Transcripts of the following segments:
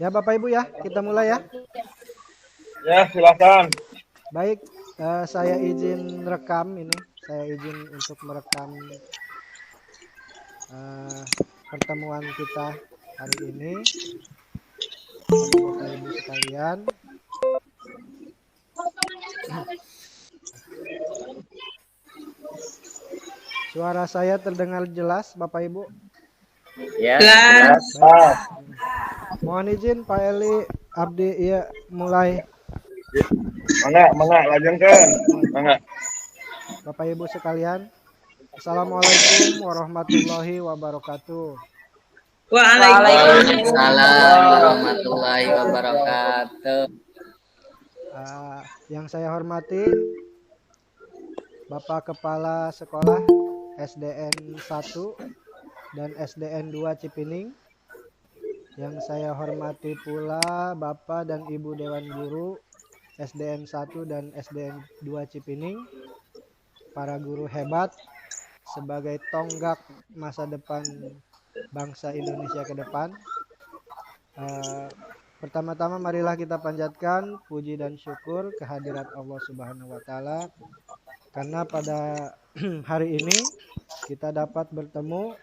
Ya Bapak Ibu ya, kita mulai ya. Ya, silakan. Baik, saya izin rekam ini. Saya izin untuk merekam pertemuan kita hari ini pada Bapak Ibu sekalian. Suara saya terdengar jelas Bapak Ibu? Ya, jelas. Baik. Mohon izin Pak Eli Abdi ya mulai. Mangga, lanjutkan. Mangga. Bapak Ibu sekalian, Assalamualaikum warahmatullahi wabarakatuh. Waalaikumsalam warahmatullahi wabarakatuh. Yang saya hormati Bapak Kepala Sekolah SDN 1 dan SDN 2 Cipining. Yang saya hormati pula Bapak dan Ibu Dewan Guru SDN 1 dan SDN 2 Cipining. Para guru hebat sebagai tonggak masa depan bangsa Indonesia ke depan. Pertama-tama marilah kita panjatkan puji dan syukur kehadirat Allah Subhanahu wa taala karena pada hari ini kita dapat bertemu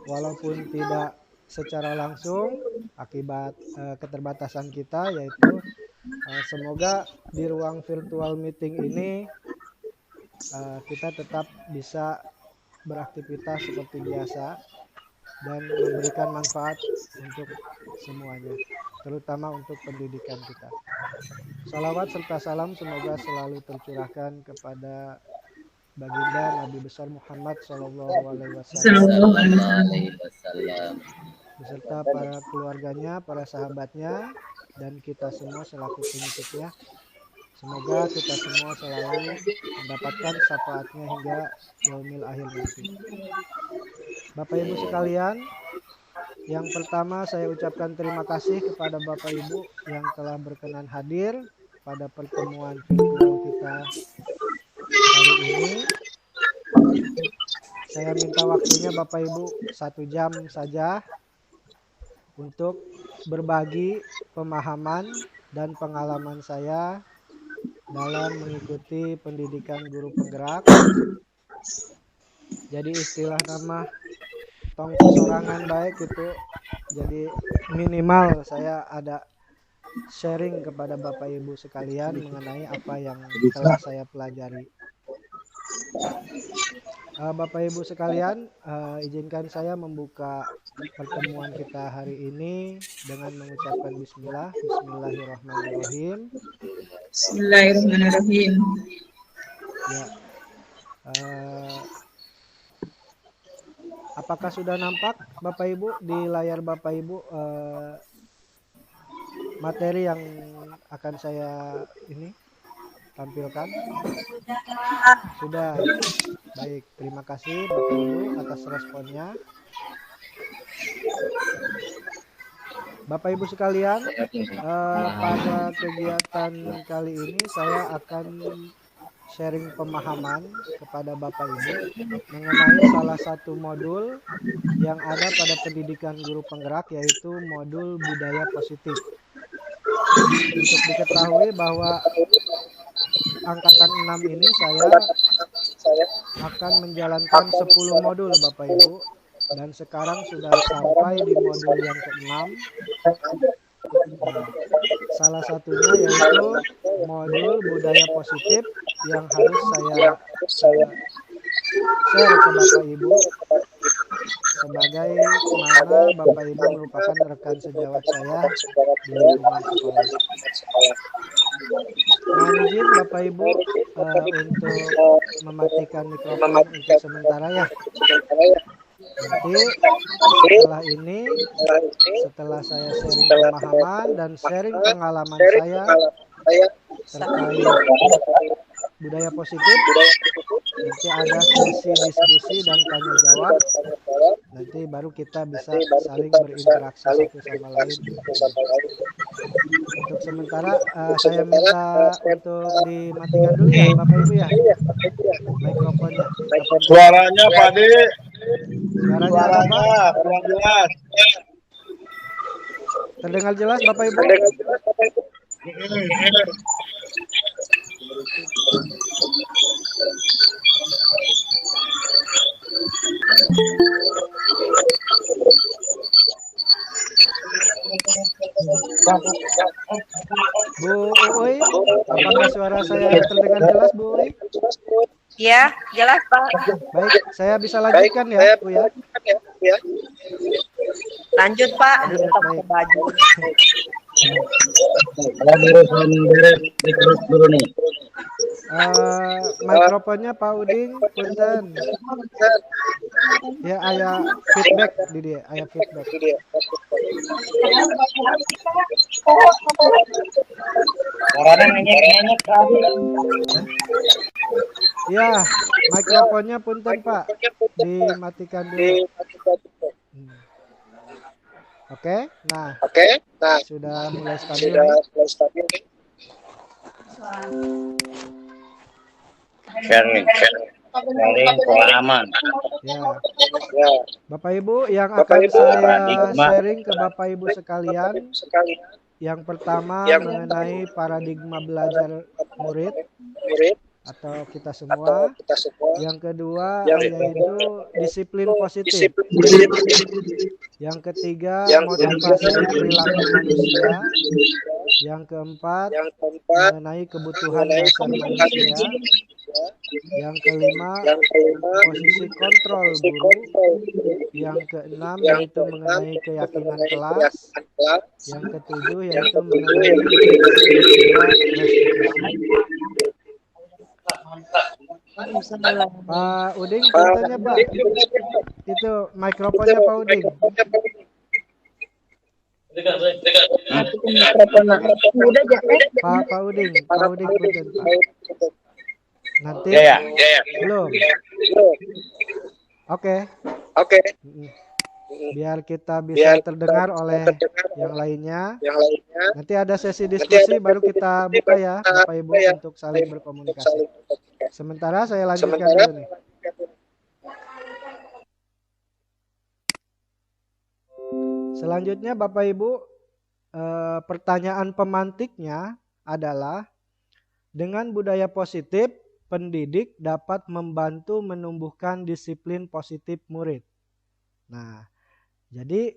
walaupun tidak secara langsung akibat keterbatasan kita, yaitu semoga di ruang virtual meeting ini kita tetap bisa beraktivitas seperti biasa dan memberikan manfaat untuk semuanya, terutama untuk pendidikan kita. Salawat serta salam semoga selalu tercurahkan kepada baginda Nabi besar Muhammad Sallallahu Alaihi Wasallam beserta para keluarganya, para sahabatnya, dan kita semua selaku pengikutnya. Semoga kita semua selalu mendapatkan syafaatnya hingga yaumil akhir nanti. Bapak Ibu sekalian, yang pertama saya ucapkan terima kasih kepada Bapak Ibu yang telah berkenan hadir pada pertemuan virtual kita hari ini. Saya minta waktunya Bapak Ibu 1 jam saja untuk berbagi pemahaman dan pengalaman saya dalam mengikuti pendidikan guru penggerak. Jadi istilah nama tong sorangan baik itu. Jadi minimal saya ada sharing kepada Bapak Ibu sekalian mengenai apa yang telah saya pelajari. Bapak Ibu sekalian, izinkan saya membuka pertemuan kita hari ini dengan mengucapkan bismillah. Bismillahirrahmanirrahim. Bismillahirrahmanirrahim. Ya. Apakah sudah nampak Bapak Ibu di layar Bapak Ibu materi yang akan saya ini tampilkan? Sudah. Baik, terima kasih Bapak Ibu atas responnya. Bapak Ibu sekalian, pada kegiatan kali ini saya akan sharing pemahaman kepada Bapak Ibu mengenai salah satu modul yang ada pada pendidikan guru penggerak, yaitu modul budaya positif. Untuk diketahui bahwa angkatan 6 ini saya akan menjalankan 10 modul Bapak Ibu, dan sekarang sudah sampai di modul yang ke-6. Salah satunya yaitu modul budaya positif yang harus saya share ke Bapak Ibu sebagai mana Bapak Ibu merupakan rekan sejawat saya di lingkungan sekolah. Mohon izin Bapak Ibu untuk mematikan mikrofon untuk sementara ya. Nanti setelah ini, setelah saya sharing pemahaman dan sharing pengalaman saya terkait budaya positif, nanti ada sesi diskusi dan tanya jawab. Nanti baru kita bisa saling berinteraksi satu sama lain. Untuk sementara saya minta untuk dimatikan dulu ya Bapak Ibu ya mikrofonnya. Suaranya Pak De. Suaranya apa Pak? Kurang jelas. Terdengar jelas Bapak Ibu? Bu Uy, apakah suara saya terdengar jelas Bu Uy? Ya, jelas Pak. Baik, saya bisa lanjutkan ya Bu ya? Lanjut Pak. Baik. Baju. Mikrofonnya Pak Uding, punten. Ya, aya feedback di dia, aya feedback. Ya, mikrofonnya punten Pak, dimatikan dulu. Oke, nah, sudah mulai stabil nih. Sharing pengalaman. Ya, Bapak Ibu yang akan saya sharing ke Bapak Ibu sekalian, yang pertama mengenai paradigma belajar murid atau kita semua. Yang kedua yaitu disiplin positif. Yang ketiga motivasi perilaku manusia. Yang keempat mengenai kebutuhan dasar manusia. Yang kelima posisi kontrol guru. Yang keenam yaitu mengenai keyakinan kelas. Yang ketujuh yaitu mengenai restitusi. Pak Uding, puntennya Pak. Itu mikrofonnya Pak Uding. Pak Uding punten Pak. Nanti belum. Oke. Biar kita bisa terdengar oleh yang lainnya. Nanti ada sesi diskusi baru kita buka ya Bapak Ibu untuk saling berkomunikasi. Sementara saya lanjutkan dulu nih. Selanjutnya Bapak Ibu, pertanyaan pemantiknya adalah, dengan budaya positif, pendidik dapat membantu menumbuhkan disiplin positif murid. Nah, jadi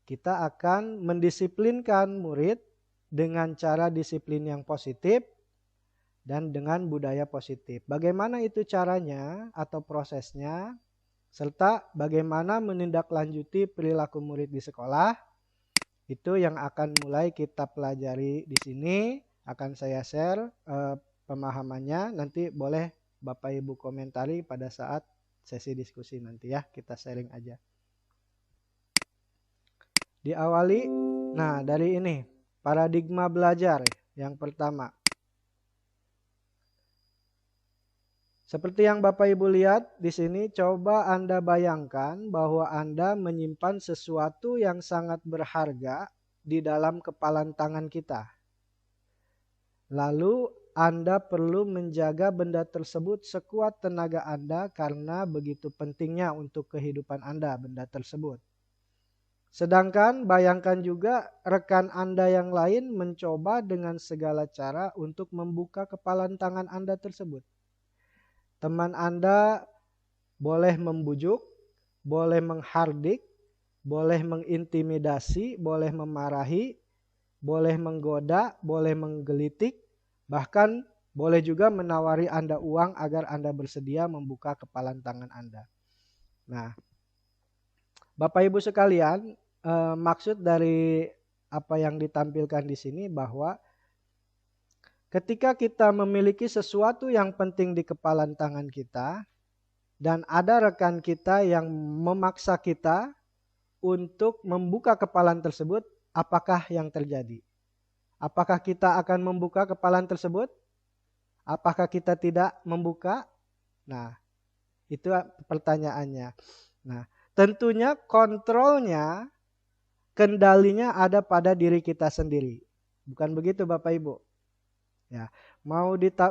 kita akan mendisiplinkan murid dengan cara disiplin yang positif dan dengan budaya positif. Bagaimana itu caranya atau prosesnya, serta bagaimana menindaklanjuti perilaku murid di sekolah, itu yang akan mulai kita pelajari di sini. Akan saya share pemahamannya, nanti boleh Bapak Ibu komentari pada saat sesi diskusi nanti ya, kita sharing aja. Diawali, nah dari ini, paradigma belajar yang pertama. Seperti yang Bapak Ibu lihat di sini, coba Anda bayangkan bahwa Anda menyimpan sesuatu yang sangat berharga di dalam kepalan tangan kita. Lalu Anda perlu menjaga benda tersebut sekuat tenaga Anda karena begitu pentingnya untuk kehidupan Anda benda tersebut. Sedangkan bayangkan juga rekan Anda yang lain mencoba dengan segala cara untuk membuka kepalan tangan Anda tersebut. Teman Anda boleh membujuk, boleh menghardik, boleh mengintimidasi, boleh memarahi, boleh menggoda, boleh menggelitik, bahkan boleh juga menawari Anda uang agar Anda bersedia membuka kepalan tangan Anda. Nah, Bapak Ibu sekalian, maksud dari apa yang ditampilkan di sini bahwa ketika kita memiliki sesuatu yang penting di kepalan tangan kita dan ada rekan kita yang memaksa kita untuk membuka kepalan tersebut, apakah yang terjadi? Apakah kita akan membuka kepalan tersebut? Apakah kita tidak membuka? Nah, itu pertanyaannya. Nah, tentunya kontrolnya, kendalinya ada pada diri kita sendiri. Bukan begitu Bapak Ibu? Ya,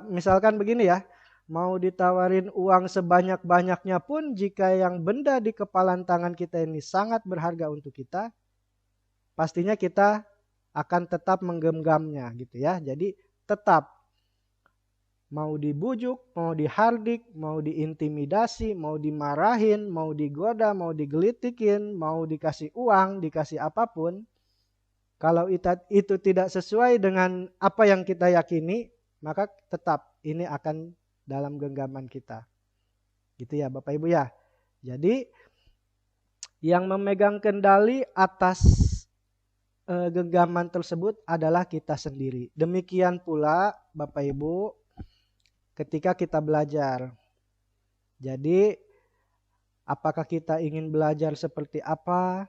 misalkan begini ya, mau ditawarin uang sebanyak-banyaknya pun jika yang benda di kepalan tangan kita ini sangat berharga untuk kita, pastinya kita akan tetap menggenggamnya gitu ya. Jadi tetap mau dibujuk, mau dihardik, mau diintimidasi, mau dimarahin, mau digoda, mau digelitikin, mau dikasih uang, dikasih apapun. Kalau itu tidak sesuai dengan apa yang kita yakini, maka tetap ini akan dalam genggaman kita. Gitu ya Bapak Ibu ya. Jadi yang memegang kendali atas genggaman tersebut adalah kita sendiri. Demikian pula Bapak Ibu ketika kita belajar. Jadi apakah kita ingin belajar seperti apa,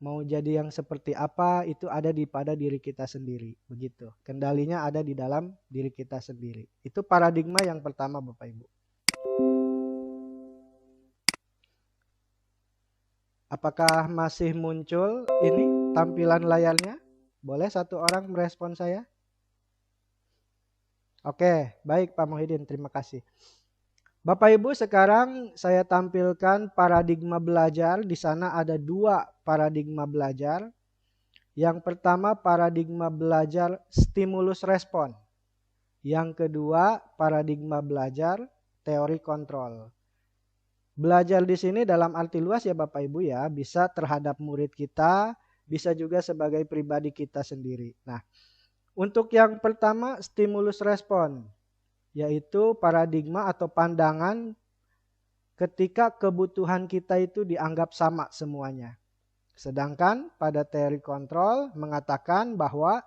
mau jadi yang seperti apa, itu ada pada diri kita sendiri. Begitu. Kendalinya ada di dalam diri kita sendiri. Itu paradigma yang pertama Bapak Ibu. Apakah masih muncul ini tampilan layarnya? Boleh satu orang merespon saya? Oke, baik Pak Muhyiddin, terima kasih. Bapak Ibu, sekarang saya tampilkan paradigma belajar. Di sana ada 2 paradigma belajar. Yang pertama paradigma belajar stimulus respon. Yang kedua paradigma belajar teori kontrol. Belajar di sini dalam arti luas ya Bapak Ibu ya, bisa terhadap murid kita, bisa juga sebagai pribadi kita sendiri. Nah, untuk yang pertama stimulus respon, yaitu paradigma atau pandangan ketika kebutuhan kita itu dianggap sama semuanya. Sedangkan pada teori kontrol mengatakan bahwa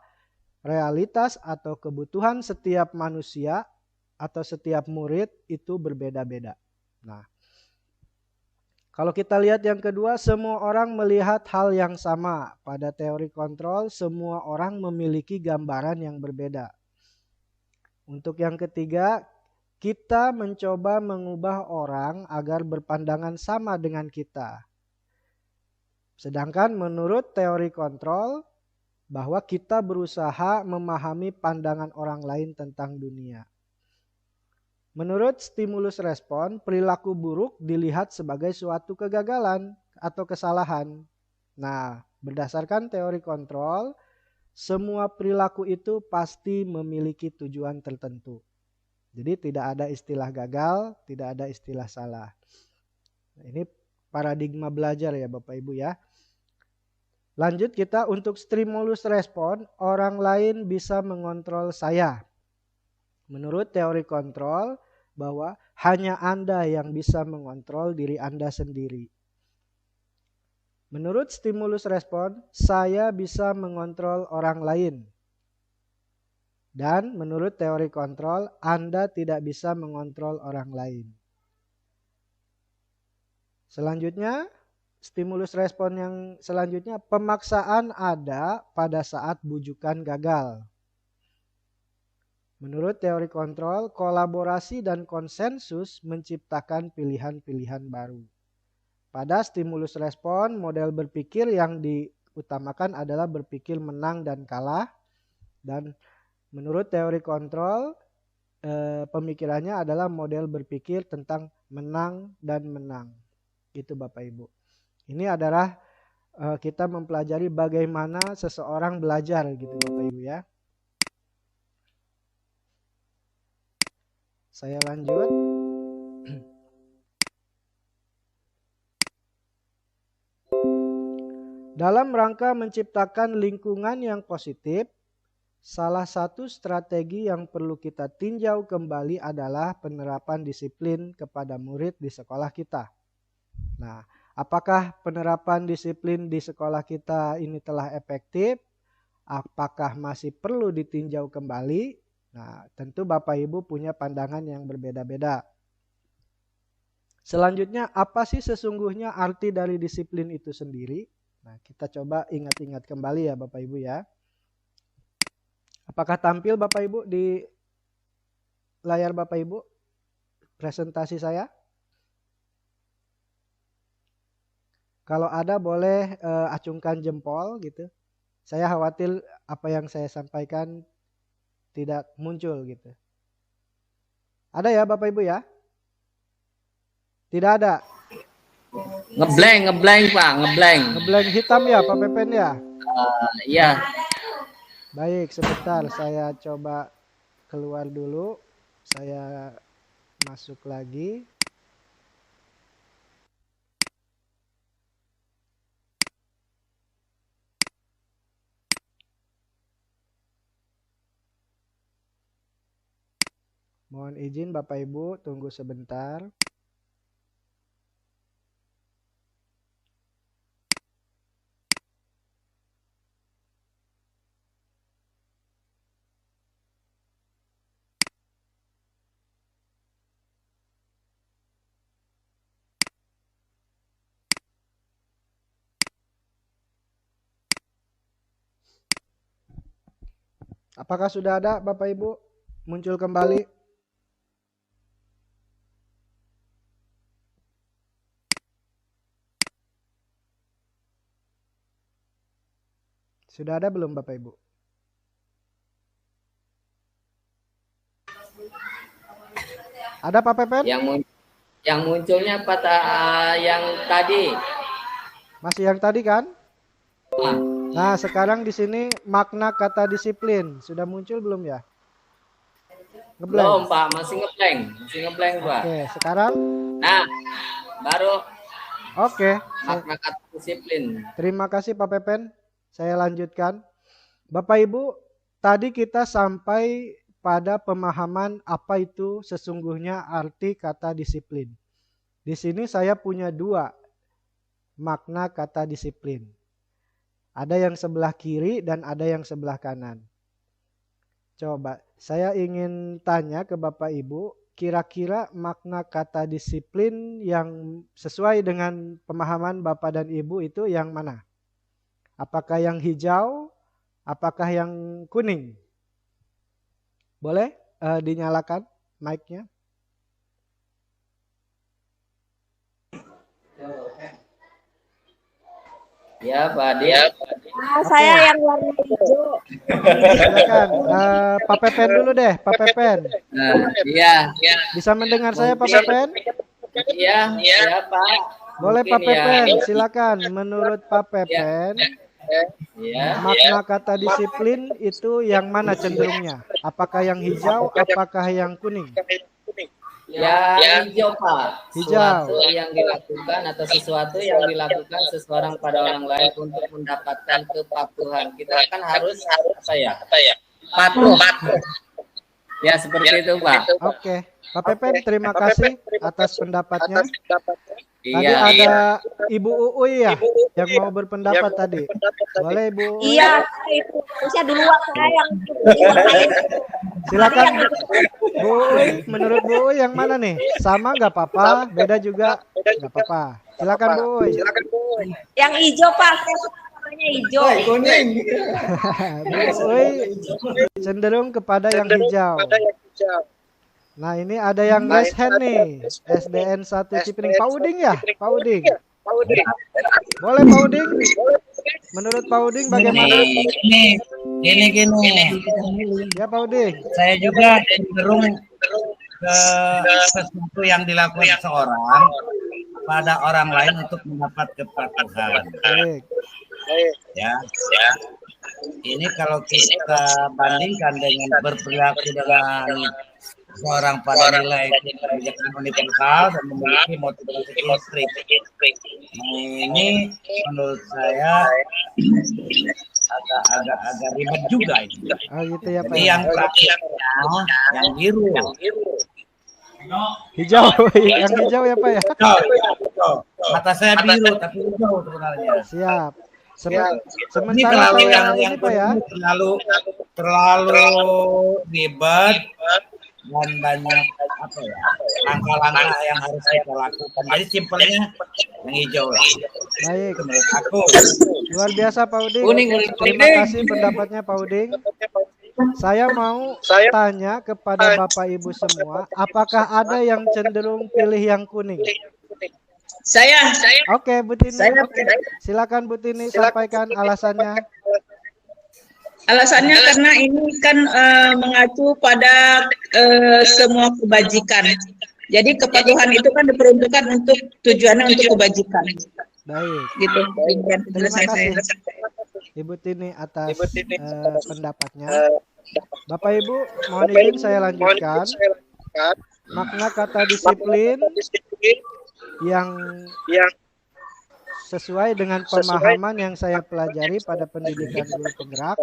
realitas atau kebutuhan setiap manusia atau setiap murid itu berbeda-beda. Nah, kalau kita lihat yang kedua, semua orang melihat hal yang sama. Pada teori kontrol, semua orang memiliki gambaran yang berbeda. Untuk yang ketiga, kita mencoba mengubah orang agar berpandangan sama dengan kita. Sedangkan menurut teori kontrol, bahwa kita berusaha memahami pandangan orang lain tentang dunia. Menurut stimulus respon, perilaku buruk dilihat sebagai suatu kegagalan atau kesalahan. Nah, berdasarkan teori kontrol, semua perilaku itu pasti memiliki tujuan tertentu. Jadi tidak ada istilah gagal, tidak ada istilah salah. Ini paradigma belajar ya Bapak Ibu ya. Lanjut kita untuk stimulus respon, orang lain bisa mengontrol saya. Menurut teori kontrol, bahwa hanya Anda yang bisa mengontrol diri Anda sendiri. Menurut stimulus respon, saya bisa mengontrol orang lain. Dan menurut teori kontrol, Anda tidak bisa mengontrol orang lain. Selanjutnya, stimulus respon yang selanjutnya, pemaksaan ada pada saat bujukan gagal. Menurut teori kontrol, kolaborasi dan konsensus menciptakan pilihan-pilihan baru. Pada stimulus respon, model berpikir yang diutamakan adalah berpikir menang dan kalah. Dan menurut teori kontrol, pemikirannya adalah model berpikir tentang menang dan menang. Itu Bapak Ibu. Ini adalah kita mempelajari bagaimana seseorang belajar gitu Bapak Ibu ya. Saya lanjut. Dalam rangka menciptakan lingkungan yang positif, salah satu strategi yang perlu kita tinjau kembali adalah penerapan disiplin kepada murid di sekolah kita. Nah, apakah penerapan disiplin di sekolah kita ini telah efektif? Apakah masih perlu ditinjau kembali? Nah, tentu Bapak Ibu punya pandangan yang berbeda-beda. Selanjutnya, apa sih sesungguhnya arti dari disiplin itu sendiri? Nah, kita coba ingat-ingat kembali ya Bapak Ibu ya. Apakah tampil Bapak Ibu di layar Bapak Ibu presentasi saya? Kalau ada boleh acungkan jempol gitu. Saya khawatir apa yang saya sampaikan tidak muncul gitu. Ada ya Bapak Ibu ya? Tidak ada. Ngeblank Pak, ngeblank. Ngeblank hitam ya Pak Pepen ya? Iya. Baik, sebentar saya coba keluar dulu. Saya masuk lagi. Mohon izin Bapak Ibu, tunggu sebentar. Apakah sudah ada Bapak Ibu? Muncul kembali. Sudah ada belum Bapak Ibu? Ada Pak Pepen? Yang munculnya yang tadi. Masih yang tadi kan? Ah, Nah, sekarang di sini makna kata disiplin. Sudah muncul belum ya? Ngeblank. belum Pak, masih ngeblank Pak. Oke, sekarang? Nah, baru Oke. makna kata disiplin. Terima kasih Pak Pepen. Saya lanjutkan. Bapak Ibu, tadi kita sampai pada pemahaman apa itu sesungguhnya arti kata disiplin. Di sini saya punya dua makna kata disiplin. Ada yang sebelah kiri dan ada yang sebelah kanan. Coba, saya ingin tanya ke Bapak Ibu, kira-kira makna kata disiplin yang sesuai dengan pemahaman Bapak dan Ibu itu yang mana? Apakah yang hijau? Apakah yang kuning? Boleh dinyalakan mic-nya? Ya Pak Adi. Saya yang warna hijau. Silakan. Pak Pepen dulu deh, Pak Pepen. Nah, iya. Bisa mendengar saya Pak Pepen? Iya, Pak. Boleh Pak Mungkin ya. Pepen, silakan. Menurut Pak Pepen, Ya. makna kata disiplin itu yang mana cenderungnya? Apakah yang hijau, apakah yang kuning? Ya, hijau Pak. Hijau. Sesuatu yang dilakukan atau sesuatu yang dilakukan seseorang pada orang lain untuk mendapatkan kepatuhan. Kita kan harus apa ya? Patuh. Ya, seperti itu Pak. Oke, Pak Pepen terima kasih atas pendapatnya. Tadi Iya. ada Ibu Uui ya yang mau berpendapat tadi. Boleh Ibu Uui? Iya, itu. Saya duluan saya yang lain. Silakan Bu Uui. Menurut Bu Uui yang mana nih? Sama nggak apa-apa? Beda juga nggak apa-apa. Silakan Bu Uui. Yang hijau Pak, saya warnanya hijau. Bu Uui cenderung kepada yang hijau. Nah ini ada yang raise hand nih. SDN 1 Cipinang. Pak Uding ya? Pak Uding. Boleh Pak Uding? Menurut Pak Uding bagaimana? Gini. Ya Pak Uding. Saya juga cenderung ke sesuatu yang dilakukan seorang pada orang lain untuk mendapat kepatuhan. Baik. Ya. Ini kalau kita bandingkan dengan berperilaku dengan seorang pada nilai kebijakan universal dan memiliki motivasi listrik. Nah, ini menurut saya agak ribet juga ini. Oh gitu ya Pak. Jadi yang praktiknya yang biru. Hijau. Yang hijau ya Pak ya. Hijau. Mata saya biru tapi hijau sebenarnya. Siap. Ini Sementara terlalu saya yang ini Pak ya. terlalu ribet dan banyak apa ya langkah-langkah yang harus kita lakukan. Jadi simpelnya yang hijau lah. Baik. Menurut aku. Luar biasa Pak Uding. Kuning. Terima kasih pendapatnya Pak Uding. Saya mau tanya kepada Bapak Ibu semua, apakah ada yang cenderung pilih yang kuning? Saya Oke, Bu Tini. Silakan Bu Tini sampaikan alasannya. alasannya karena ini kan mengacu pada semua kebajikan. Jadi kepatuhan itu kan diperuntukkan untuk tujuannya untuk kebajikan. Baik. Gitu. Terima kasih. Ibu Tini atas pendapatnya. Bapak Ibu, mohon izin saya lanjutkan. Makna kata disiplin yang sesuai dengan pemahaman yang saya pelajari pada pendidikan guru penggerak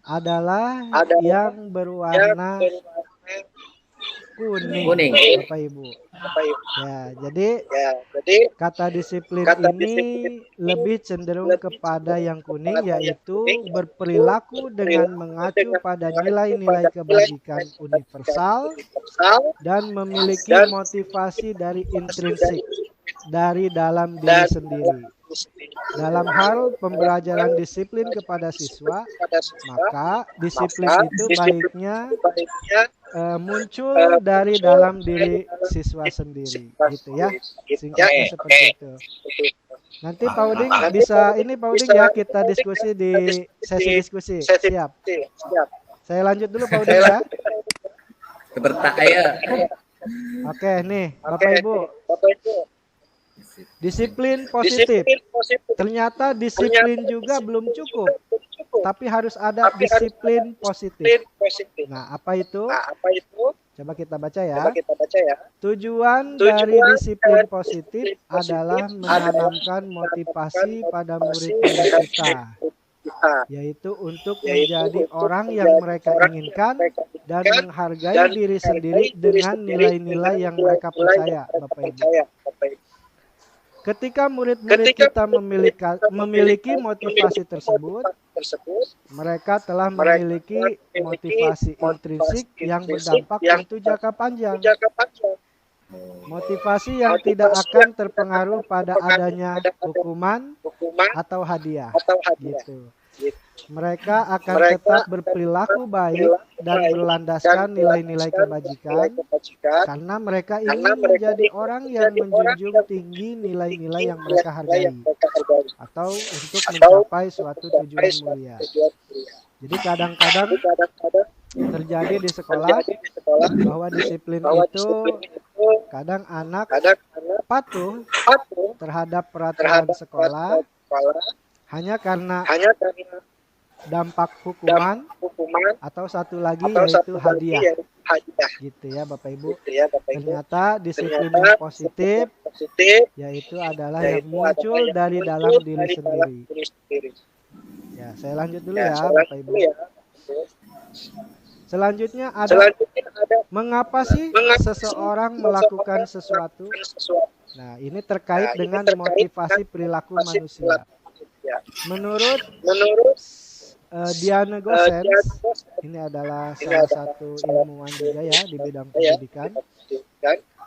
adalah yang berwarna kuning, Bapak Ibu. Ya, jadi kata disiplin ini lebih cenderung kepada yang kuning, yaitu berperilaku dengan mengacu pada nilai-nilai kebajikan universal dan memiliki motivasi dari intrinsik dari dalam diri sendiri. Dalam hal pembelajaran disiplin kepada siswa, maka disiplin itu baiknya muncul dari dalam diri siswa sendiri, gitu ya. Singkatnya seperti itu. Nanti Pak Uding bisa ini Pak Uding ya, kita diskusi di sesi diskusi. Siap. Saya lanjut dulu Pak Uding ya. Oke nih Bapak Ibu. Disiplin positif. Ternyata disiplin juga belum cukup, tapi harus ada disiplin positif. Nah, apa itu? Coba kita baca ya. Tujuan dari disiplin positif adalah menanamkan motivasi pada murid-murid kita, yaitu untuk menjadi orang yang mereka inginkan dan menghargai diri sendiri dengan nilai-nilai yang mereka percaya, Bapak Ibu. Ketika murid-murid kita memiliki motivasi tersebut, mereka telah memiliki motivasi intrinsik yang berdampak untuk jangka panjang. Motivasi yang tidak akan terpengaruh pada adanya hukuman atau hadiah. Gitu. Mereka akan tetap berperilaku baik dan berlandaskan nilai-nilai kebajikan karena mereka ingin menjadi orang yang menjunjung tinggi nilai-nilai yang mereka hargai atau untuk mencapai suatu tujuan mulia. Jadi kadang-kadang terjadi di sekolah bahwa disiplin itu kadang anak patuh terhadap peraturan sekolah hanya karena dampak hukuman atau satu lagi yaitu hadiah. Gitu ya Bapak Ibu. Ternyata disiplin yang positif yaitu adalah yang muncul dari dalam diri sendiri. Ya, saya lanjut dulu ya Bapak Ibu. Selanjutnya ada mengapa sih seseorang melakukan sesuatu? Nah, ini terkait dengan motivasi perilaku manusia. Menurut Diana Gosens, ini adalah salah satu ilmuwan juga ya di bidang pendidikan,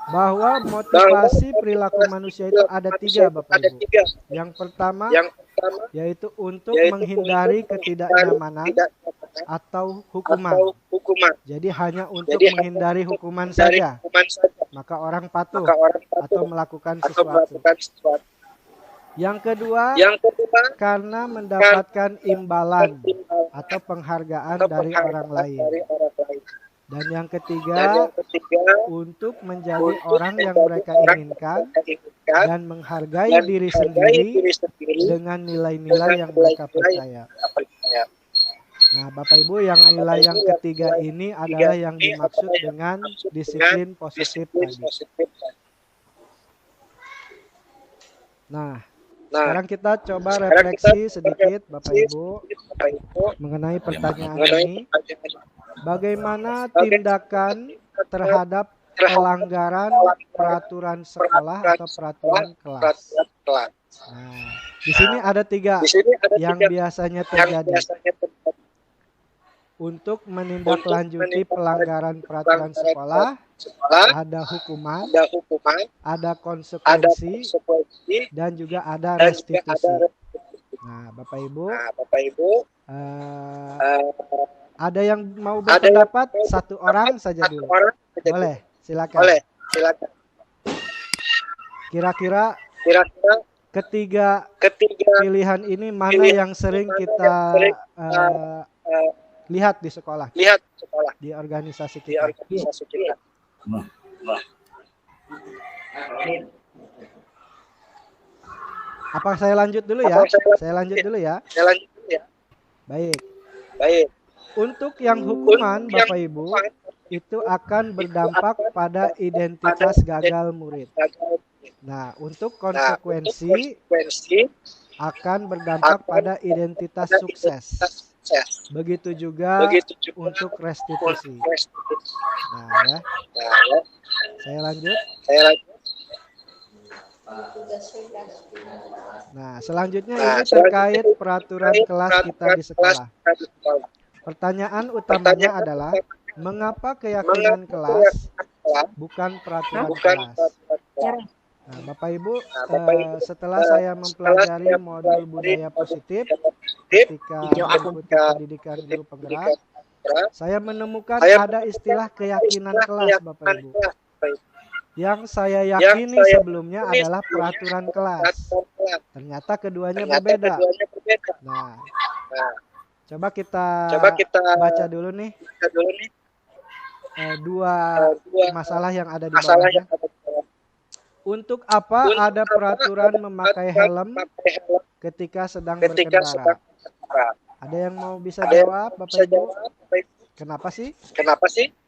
bahwa motivasi perilaku manusia itu ada 3 Bapak Ibu. Yang pertama yaitu untuk menghindari ketidaknyamanan atau hukuman. Jadi hanya untuk menghindari hukuman saja, maka orang patuh atau melakukan sesuatu. Yang kedua, karena mendapatkan imbalan atau penghargaan dari orang lain. Dan yang ketiga, untuk menjadi orang yang mereka inginkan dan menghargai diri sendiri dengan nilai-nilai yang mereka percaya. Nah, Bapak Ibu, yang nilai yang ketiga ini adalah yang dimaksud dengan disiplin positif tadi. Nah, sekarang kita coba refleksi sedikit Bapak Ibu mengenai pertanyaan ini. Bagaimana tindakan terhadap pelanggaran peraturan sekolah atau peraturan kelas? Nah, di sini ada 3 yang biasanya terjadi. Untuk menindaklanjuti pelanggaran peraturan sekolah, ada hukuman, ada konsekuensi, dan juga ada restitusi. Nah, Bapak Ibu, ada yang mau berpendapat? 1 orang saja dulu. Boleh, silakan. Kira-kira ketiga pilihan ini mana yang sering kita lihat di sekolah, di organisasi kita? Apa saya lanjut dulu ya? Saya lanjut dulu ya. Baik. Untuk yang hukuman Bapak Ibu itu akan berdampak pada identitas gagal murid. Nah, untuk konsekuensi akan berdampak pada identitas sukses. Begitu juga untuk restitusi. Nah, ya. Saya lanjut. Nah, selanjutnya ini terkait peraturan kelas kita di sekolah. Pertanyaan utamanya adalah mengapa keyakinan kelas bukan peraturan kelas? Nah, Bapak Ibu, setelah saya mempelajari modul budaya positif ketika mengikuti pendidikan guru penggerak, saya menemukan ada istilah keyakinan kelas, Bapak Ibu. Yang saya yakini sebelumnya adalah peraturan kelas. Ternyata keduanya berbeda. Nah, coba kita baca dulu nih dua masalah yang ada di bawahnya. Untuk apa ada peraturan memakai helm ketika sedang berkendara? Ada yang mau bisa jawab, Bapak Ibu? Kenapa sih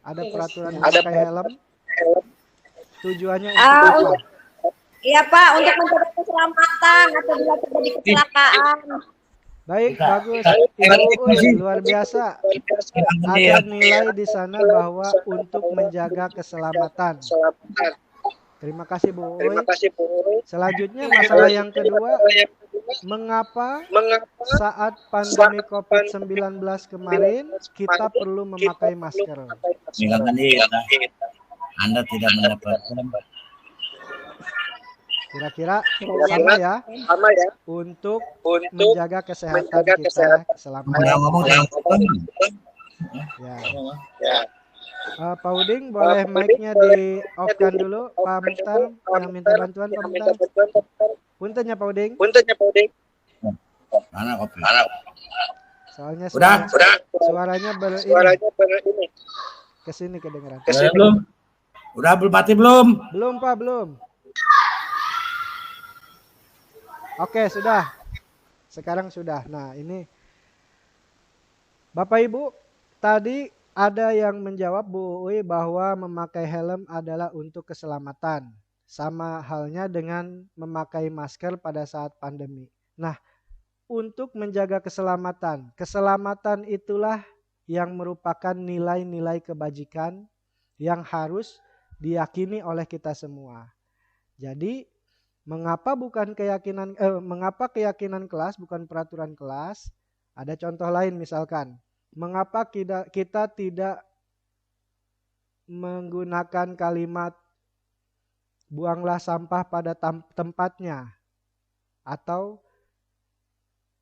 ada peraturan memakai helm? Tujuannya untuk apa? Iya Pak, untuk menjaga keselamatan atau bila terjadi kecelakaan. Baik, bagus. Ibu luar biasa. Ada nilai di sana bahwa untuk menjaga keselamatan. Terima kasih Bu Uy. Selanjutnya masalah yang kedua, mengapa saat pandemi COVID-19 kemarin kita perlu memakai masker? Anda tidak mendapatkan Kira-kira sama ya untuk menjaga kesehatan kita, keselamatan. Ya. Pak Uding, boleh mic-nya di off-kan dulu. Pak Mukhtar yang minta bantuan, Pak Mukhtar. Punten ya Pak Uding. mana kopi? Soalnya Udah. suaranya ini. Kesini kedengeran. Belum. Udah mati belum? Belum Pak, belum. Oke, sudah. Sekarang sudah. Nah, ini Bapak Ibu, tadi ada yang menjawab Bu Uy bahwa memakai helm adalah untuk keselamatan. Sama halnya dengan memakai masker pada saat pandemi. Nah, untuk menjaga keselamatan. Keselamatan itulah yang merupakan nilai-nilai kebajikan yang harus diyakini oleh kita semua. Jadi, mengapa keyakinan kelas bukan peraturan kelas? Ada contoh lain misalkan, mengapa kita tidak menggunakan kalimat buanglah sampah pada tempatnya atau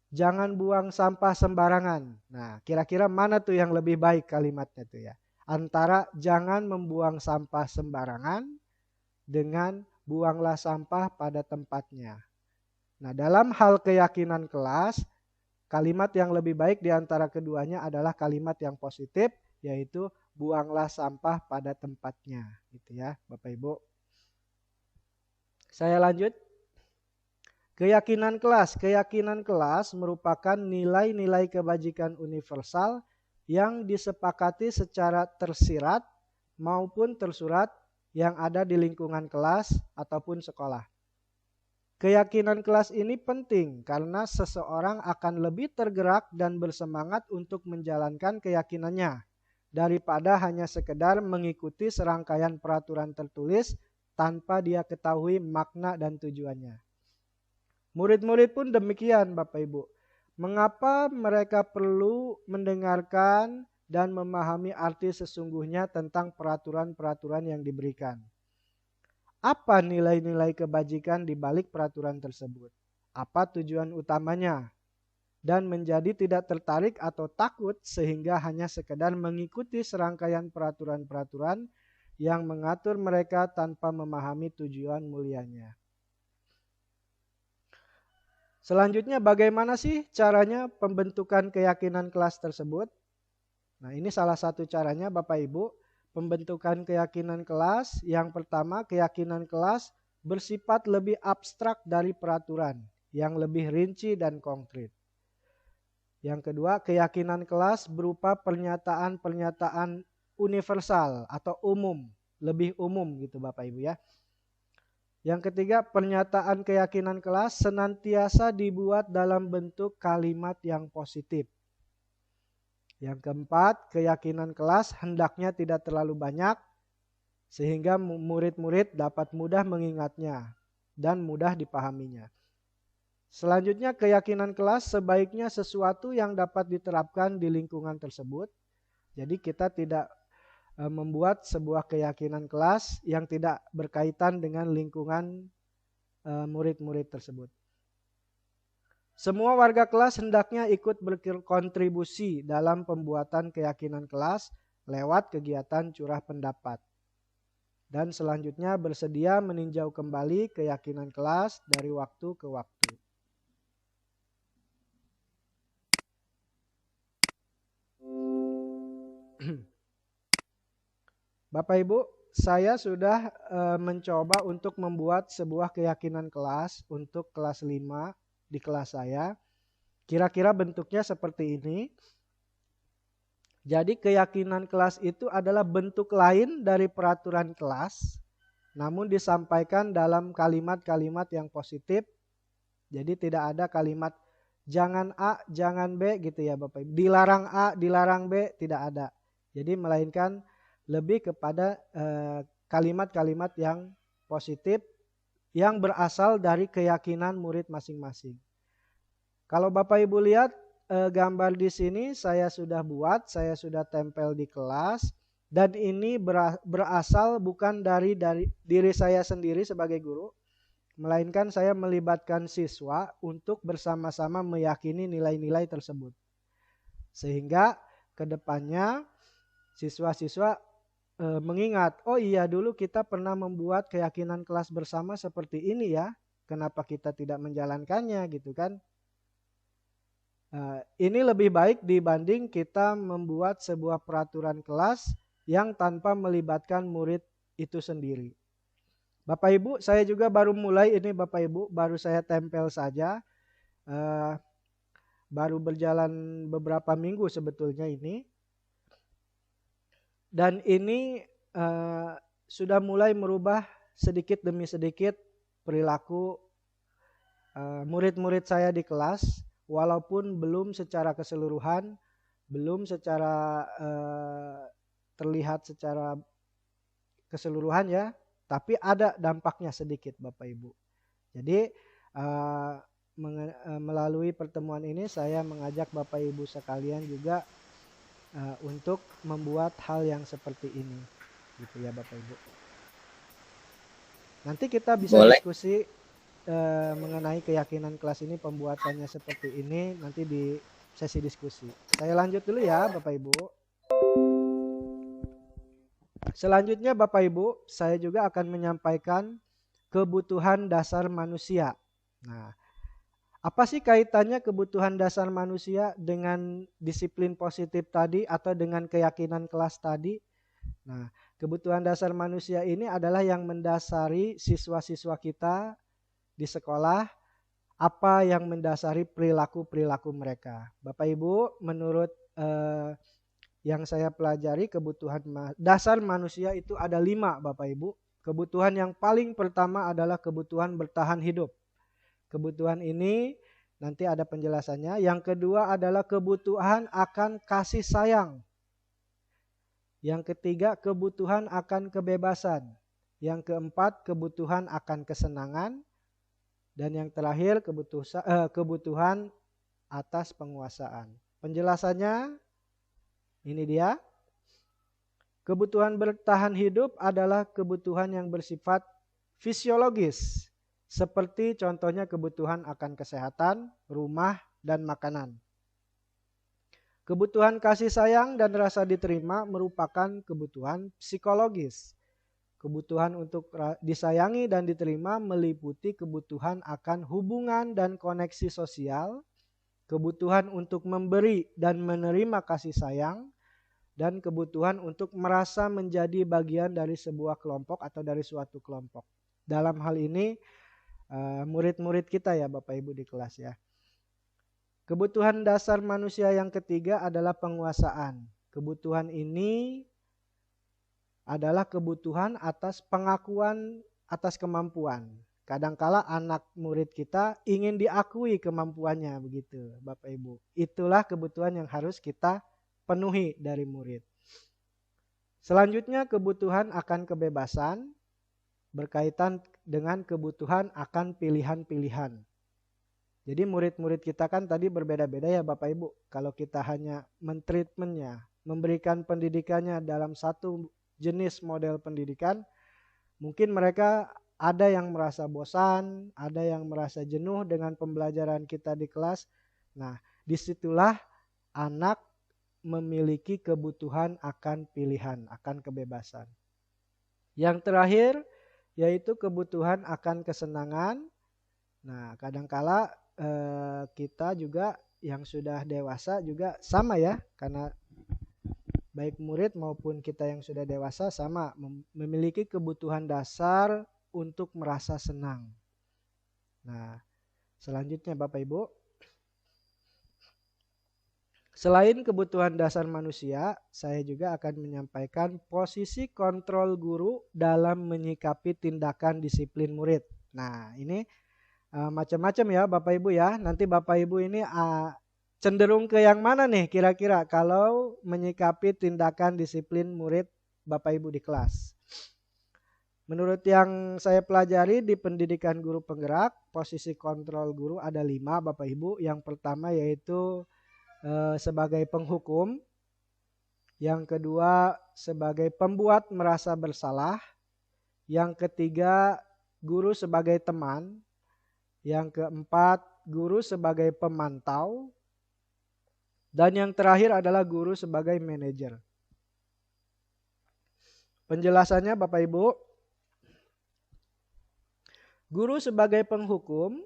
jangan buang sampah sembarangan. Nah, kira-kira mana tuh yang lebih baik kalimatnya tuh ya? Antara jangan membuang sampah sembarangan dengan buanglah sampah pada tempatnya. Nah, dalam hal keyakinan kelas, kalimat yang lebih baik di antara keduanya adalah kalimat yang positif, yaitu buanglah sampah pada tempatnya. Gitu ya, Bapak Ibu. Saya lanjut. Keyakinan kelas merupakan nilai-nilai kebajikan universal yang disepakati secara tersirat maupun tersurat yang ada di lingkungan kelas ataupun sekolah. Keyakinan kelas ini penting karena seseorang akan lebih tergerak dan bersemangat untuk menjalankan keyakinannya daripada hanya sekedar mengikuti serangkaian peraturan tertulis tanpa dia ketahui makna dan tujuannya. Murid-murid pun demikian Bapak Ibu. Mengapa mereka perlu mendengarkan dan memahami arti sesungguhnya tentang peraturan-peraturan yang diberikan? Apa nilai-nilai kebajikan di balik peraturan tersebut? Apa tujuan utamanya? Dan menjadi tidak tertarik atau takut sehingga hanya sekedar mengikuti serangkaian peraturan-peraturan yang mengatur mereka tanpa memahami tujuan mulianya. Selanjutnya, bagaimana sih caranya pembentukan keyakinan kelas tersebut? Nah, ini salah satu caranya Bapak Ibu. Pembentukan keyakinan kelas. Yang pertama, keyakinan kelas bersifat lebih abstrak dari peraturan. yang lebih rinci dan konkret. Yang kedua, keyakinan kelas berupa pernyataan-pernyataan universal atau umum, lebih umum gitu Bapak Ibu ya. Yang ketiga, pernyataan keyakinan kelas senantiasa dibuat dalam bentuk kalimat yang positif. Yang keempat, keyakinan kelas hendaknya tidak terlalu banyak sehingga murid-murid dapat mudah mengingatnya dan mudah dipahaminya. Selanjutnya, keyakinan kelas sebaiknya sesuatu yang dapat diterapkan di lingkungan tersebut. Jadi kita tidak membuat sebuah keyakinan kelas yang tidak berkaitan dengan lingkungan murid-murid tersebut. Semua warga kelas hendaknya ikut berkontribusi dalam pembuatan keyakinan kelas lewat kegiatan curah pendapat. Dan selanjutnya bersedia meninjau kembali keyakinan kelas dari waktu ke waktu. Bapak Ibu, saya sudah mencoba untuk membuat sebuah keyakinan kelas untuk kelas 5 di kelas saya. Kira-kira bentuknya seperti ini. Jadi keyakinan kelas itu adalah bentuk lain dari peraturan kelas, namun disampaikan dalam kalimat-kalimat yang positif. Jadi tidak ada kalimat jangan A, jangan B gitu ya Bapak Ibu. Dilarang A, dilarang B, tidak ada. Jadi melainkan lebih kepada kalimat-kalimat yang positif yang berasal dari keyakinan murid masing-masing. Kalau Bapak Ibu lihat gambar di sini saya sudah buat, saya sudah tempel di kelas dan ini berasal bukan dari diri saya sendiri sebagai guru, melainkan saya melibatkan siswa untuk bersama-sama meyakini nilai-nilai tersebut. Sehingga kedepannya siswa-siswa mengingat, oh iya dulu kita pernah membuat keyakinan kelas bersama seperti ini ya, kenapa kita tidak menjalankannya gitu kan. Ini lebih baik dibanding kita membuat sebuah peraturan kelas yang tanpa melibatkan murid itu sendiri. Bapak Ibu, saya juga baru mulai ini Bapak Ibu, baru saya tempel saja. Baru berjalan beberapa minggu sebetulnya ini. Dan ini sudah mulai merubah sedikit demi sedikit perilaku murid-murid saya di kelas, walaupun belum secara keseluruhan, belum secara terlihat secara keseluruhan ya, tapi ada dampaknya sedikit Bapak Ibu. Jadi melalui pertemuan ini saya mengajak Bapak Ibu sekalian juga untuk membuat hal yang seperti ini, gitu ya Bapak Ibu. Nanti kita bisa diskusi mengenai keyakinan kelas ini, pembuatannya seperti ini nanti di sesi diskusi. Saya lanjut dulu ya Bapak Ibu. Selanjutnya Bapak Ibu, saya juga akan menyampaikan kebutuhan dasar manusia. Nah, apa sih kaitannya kebutuhan dasar manusia dengan disiplin positif tadi atau dengan keyakinan kelas tadi? Nah, kebutuhan dasar manusia ini adalah yang mendasari siswa-siswa kita di sekolah, apa yang mendasari perilaku-perilaku mereka. Bapak Ibu, menurut yang saya pelajari, kebutuhan dasar manusia itu ada 5 Bapak Ibu. Kebutuhan yang paling pertama adalah kebutuhan bertahan hidup. Kebutuhan ini nanti ada penjelasannya. Yang kedua adalah kebutuhan akan kasih sayang. Yang ketiga kebutuhan akan kebebasan. Yang keempat kebutuhan akan kesenangan. Dan yang terakhir kebutuhan atas penguasaan. Penjelasannya ini dia. Kebutuhan bertahan hidup adalah kebutuhan yang bersifat fisiologis. Seperti contohnya kebutuhan akan kesehatan, rumah, dan makanan. Kebutuhan kasih sayang dan rasa diterima merupakan kebutuhan psikologis. Kebutuhan untuk disayangi dan diterima meliputi kebutuhan akan hubungan dan koneksi sosial, kebutuhan untuk memberi dan menerima kasih sayang, dan kebutuhan untuk merasa menjadi bagian dari sebuah kelompok atau dari suatu kelompok. Dalam hal ini, murid-murid kita ya Bapak Ibu di kelas ya. Kebutuhan dasar manusia yang ketiga adalah penguasaan. Kebutuhan ini adalah kebutuhan atas pengakuan atas kemampuan. Kadangkala anak murid kita ingin diakui kemampuannya begitu Bapak Ibu. Itulah kebutuhan yang harus kita penuhi dari murid. Selanjutnya kebutuhan akan kebebasan berkaitan dengan kebutuhan akan pilihan-pilihan. Jadi murid-murid kita kan tadi berbeda-beda ya Bapak Ibu. Kalau kita hanya mentreatmentnya, memberikan pendidikannya dalam satu jenis model pendidikan, mungkin mereka ada yang merasa bosan, ada yang merasa jenuh dengan pembelajaran kita di kelas. Nah, disitulah anak memiliki kebutuhan akan pilihan, akan kebebasan. Yang terakhir yaitu kebutuhan akan kesenangan. Nah, kadangkala kita juga yang sudah dewasa juga sama ya, karena baik murid maupun kita yang sudah dewasa sama memiliki kebutuhan dasar untuk merasa senang. Nah, selanjutnya Bapak Ibu, selain kebutuhan dasar manusia, saya juga akan menyampaikan posisi kontrol guru dalam menyikapi tindakan disiplin murid. Nah, ini macam-macam ya Bapak Ibu ya. Nanti Bapak Ibu ini cenderung ke yang mana nih kira-kira kalau menyikapi tindakan disiplin murid Bapak Ibu di kelas. Menurut yang saya pelajari di pendidikan guru penggerak, posisi kontrol guru ada 5 Bapak Ibu. Yang pertama yaitu sebagai penghukum. Yang kedua sebagai pembuat merasa bersalah. Yang ketiga guru sebagai teman. Yang keempat, guru sebagai pemantau. Dan yang terakhir adalah guru sebagai manajer. Penjelasannya Bapak Ibu, guru sebagai penghukum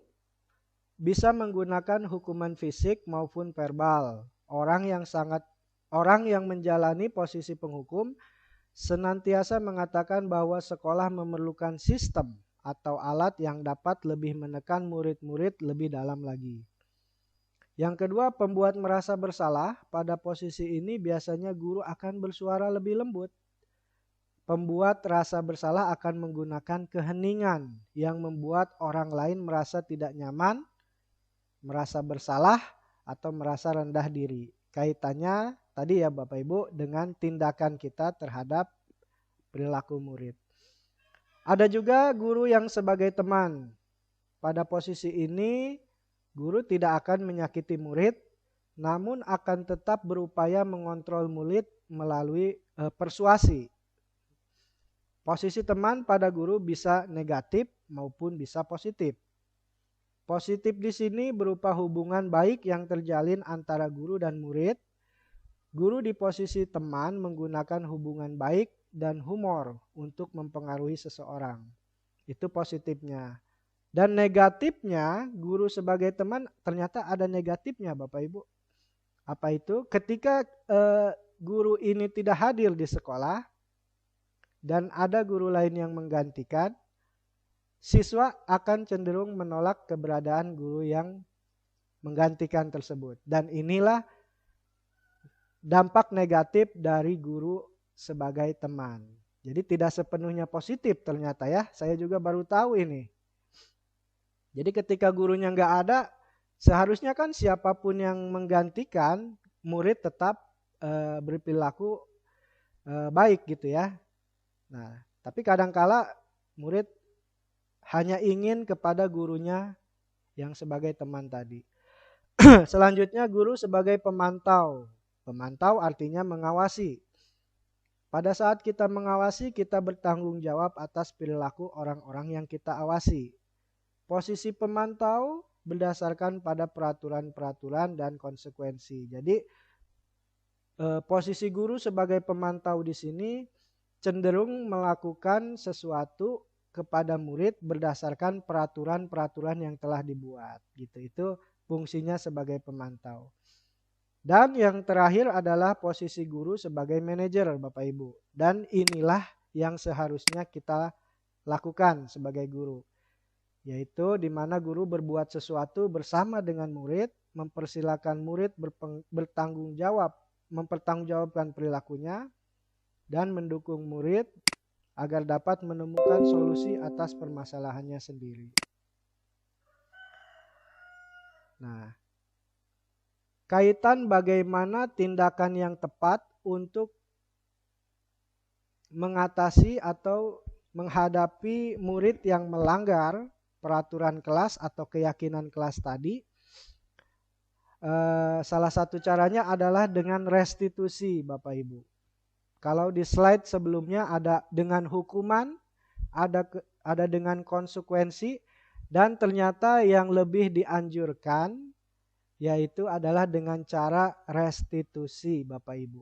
bisa menggunakan hukuman fisik maupun verbal. Orang yang menjalani posisi penghukum senantiasa mengatakan bahwa sekolah memerlukan sistem atau alat yang dapat lebih menekan murid-murid lebih dalam lagi. Yang kedua, pembuat merasa bersalah. Pada posisi ini biasanya guru akan bersuara lebih lembut. Pembuat rasa bersalah akan menggunakan keheningan yang membuat orang lain merasa tidak nyaman, merasa bersalah, atau merasa rendah diri. Kaitannya tadi ya Bapak Ibu dengan tindakan kita terhadap perilaku murid. Ada juga guru yang sebagai teman. Pada posisi ini, guru tidak akan menyakiti murid, namun akan tetap berupaya mengontrol murid melalui persuasi. Posisi teman pada guru bisa negatif maupun bisa positif. Positif di sini berupa hubungan baik yang terjalin antara guru dan murid. Guru di posisi teman menggunakan hubungan baik dan humor untuk mempengaruhi seseorang. Itu positifnya. Dan negatifnya, guru sebagai teman ternyata ada negatifnya Bapak Ibu. Apa itu? Ketika guru ini tidak hadir di sekolah dan ada guru lain yang menggantikan, siswa akan cenderung menolak keberadaan guru yang menggantikan tersebut. Dan inilah dampak negatif dari guru sebagai teman. Jadi tidak sepenuhnya positif ternyata ya. Saya juga baru tahu ini. Jadi ketika gurunya nggak ada, seharusnya kan siapapun yang menggantikan, murid tetap berperilaku baik gitu ya. Nah, tapi kadangkala murid hanya ingin kepada gurunya yang sebagai teman tadi. Selanjutnya guru sebagai pemantau. Pemantau artinya mengawasi. Pada saat kita mengawasi, kita bertanggung jawab atas perilaku orang-orang yang kita awasi. Posisi pemantau berdasarkan pada peraturan-peraturan dan konsekuensi. Jadi posisi guru sebagai pemantau di sini cenderung melakukan sesuatu kepada murid berdasarkan peraturan-peraturan yang telah dibuat. Gitu. Itu fungsinya sebagai pemantau. Dan yang terakhir adalah posisi guru sebagai manajer Bapak Ibu. Dan inilah yang seharusnya kita lakukan sebagai guru. yaitu di mana guru berbuat sesuatu bersama dengan murid, mempersilahkan murid mempertanggungjawabkan perilakunya, dan mendukung murid agar dapat menemukan solusi atas permasalahannya sendiri. Nah, kaitan bagaimana tindakan yang tepat untuk mengatasi atau menghadapi murid yang melanggar peraturan kelas atau keyakinan kelas tadi. Salah satu caranya adalah dengan restitusi, Bapak Ibu. Kalau di slide sebelumnya ada dengan hukuman, ada dengan konsekuensi, dan ternyata yang lebih dianjurkan yaitu adalah dengan cara restitusi, Bapak Ibu.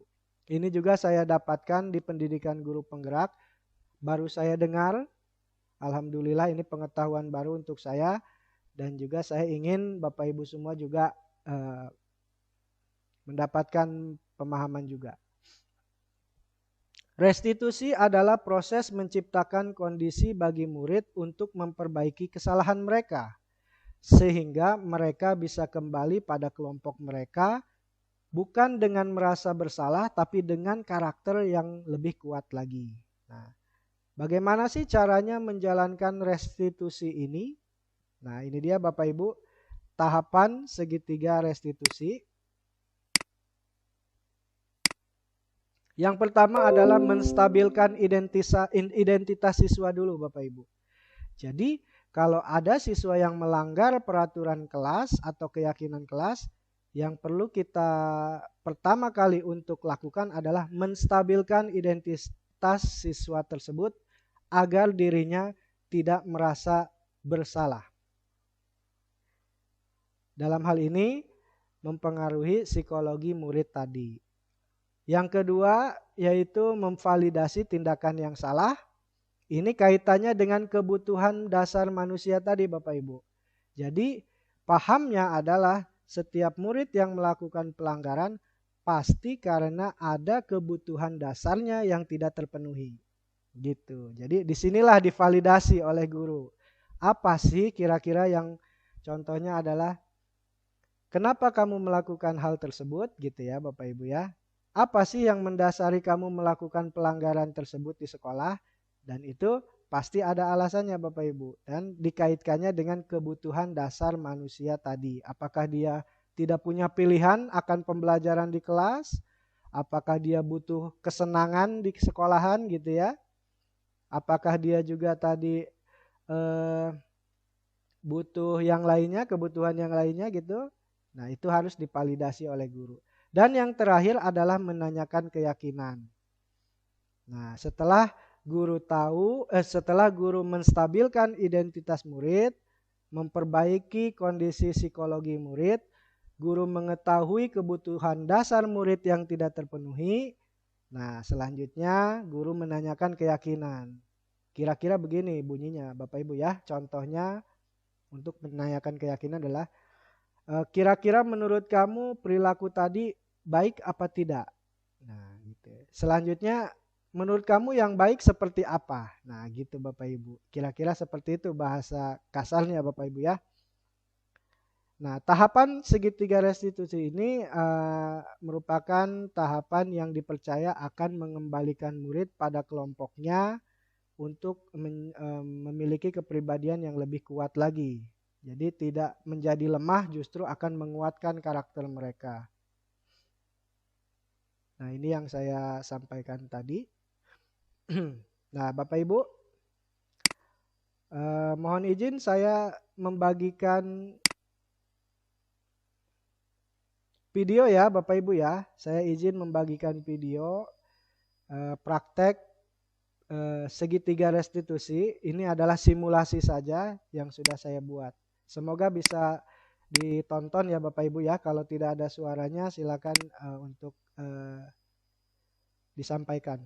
Ini juga saya dapatkan di pendidikan guru penggerak, baru saya dengar. Alhamdulillah ini pengetahuan baru untuk saya, dan juga saya ingin Bapak Ibu semua juga mendapatkan pemahaman juga. Restitusi adalah proses menciptakan kondisi bagi murid untuk memperbaiki kesalahan mereka, sehingga mereka bisa kembali pada kelompok mereka, bukan dengan merasa bersalah, tapi dengan karakter yang lebih kuat lagi. Nah, bagaimana sih caranya menjalankan restitusi ini? Nah, ini dia Bapak Ibu, tahapan segitiga restitusi. Yang pertama adalah menstabilkan identitas siswa dulu, Bapak Ibu. Jadi, kalau ada siswa yang melanggar peraturan kelas atau keyakinan kelas, yang perlu kita pertama kali untuk lakukan adalah menstabilkan identitas siswa tersebut agar dirinya tidak merasa bersalah. Dalam hal ini mempengaruhi psikologi murid tadi. Yang kedua yaitu memvalidasi tindakan yang salah. Ini kaitannya dengan kebutuhan dasar manusia tadi, Bapak Ibu. Jadi pahamnya adalah setiap murid yang melakukan pelanggaran pasti karena ada kebutuhan dasarnya yang tidak terpenuhi. Gitu. Jadi disinilah divalidasi oleh guru. Apa sih kira-kira yang contohnya adalah kenapa kamu melakukan hal tersebut gitu ya Bapak Ibu ya. Apa sih yang mendasari kamu melakukan pelanggaran tersebut di sekolah? Dan itu pasti ada alasannya Bapak Ibu. Dan dikaitkannya dengan kebutuhan dasar manusia tadi. Apakah dia tidak punya pilihan akan pembelajaran di kelas? Apakah dia butuh kesenangan di sekolahan gitu ya? Apakah dia juga tadi butuh yang lainnya, kebutuhan yang lainnya gitu? Nah itu harus divalidasi oleh guru. Dan yang terakhir adalah menanyakan keyakinan. Nah, setelah guru menstabilkan identitas murid, memperbaiki kondisi psikologi murid, guru mengetahui kebutuhan dasar murid yang tidak terpenuhi. Nah, selanjutnya guru menanyakan keyakinan. Kira-kira begini bunyinya, Bapak Ibu ya. Contohnya untuk menanyakan keyakinan adalah kira-kira menurut kamu perilaku tadi baik apa tidak? Nah, gitu. Selanjutnya, menurut kamu yang baik seperti apa? Nah, gitu Bapak Ibu. Kira-kira seperti itu bahasa kasarnya Bapak Ibu ya. Nah, tahapan segitiga restitusi ini merupakan tahapan yang dipercaya akan mengembalikan murid pada kelompoknya untuk memiliki kepribadian yang lebih kuat lagi. Jadi tidak menjadi lemah, justru akan menguatkan karakter mereka. Nah ini yang saya sampaikan tadi. Nah Bapak Ibu, mohon izin saya membagikan video ya Bapak Ibu ya. Saya izin membagikan video praktek segitiga restitusi. Ini adalah simulasi saja yang sudah saya buat. Semoga bisa ditonton ya Bapak Ibu ya. Kalau tidak ada suaranya silakan untuk disampaikan.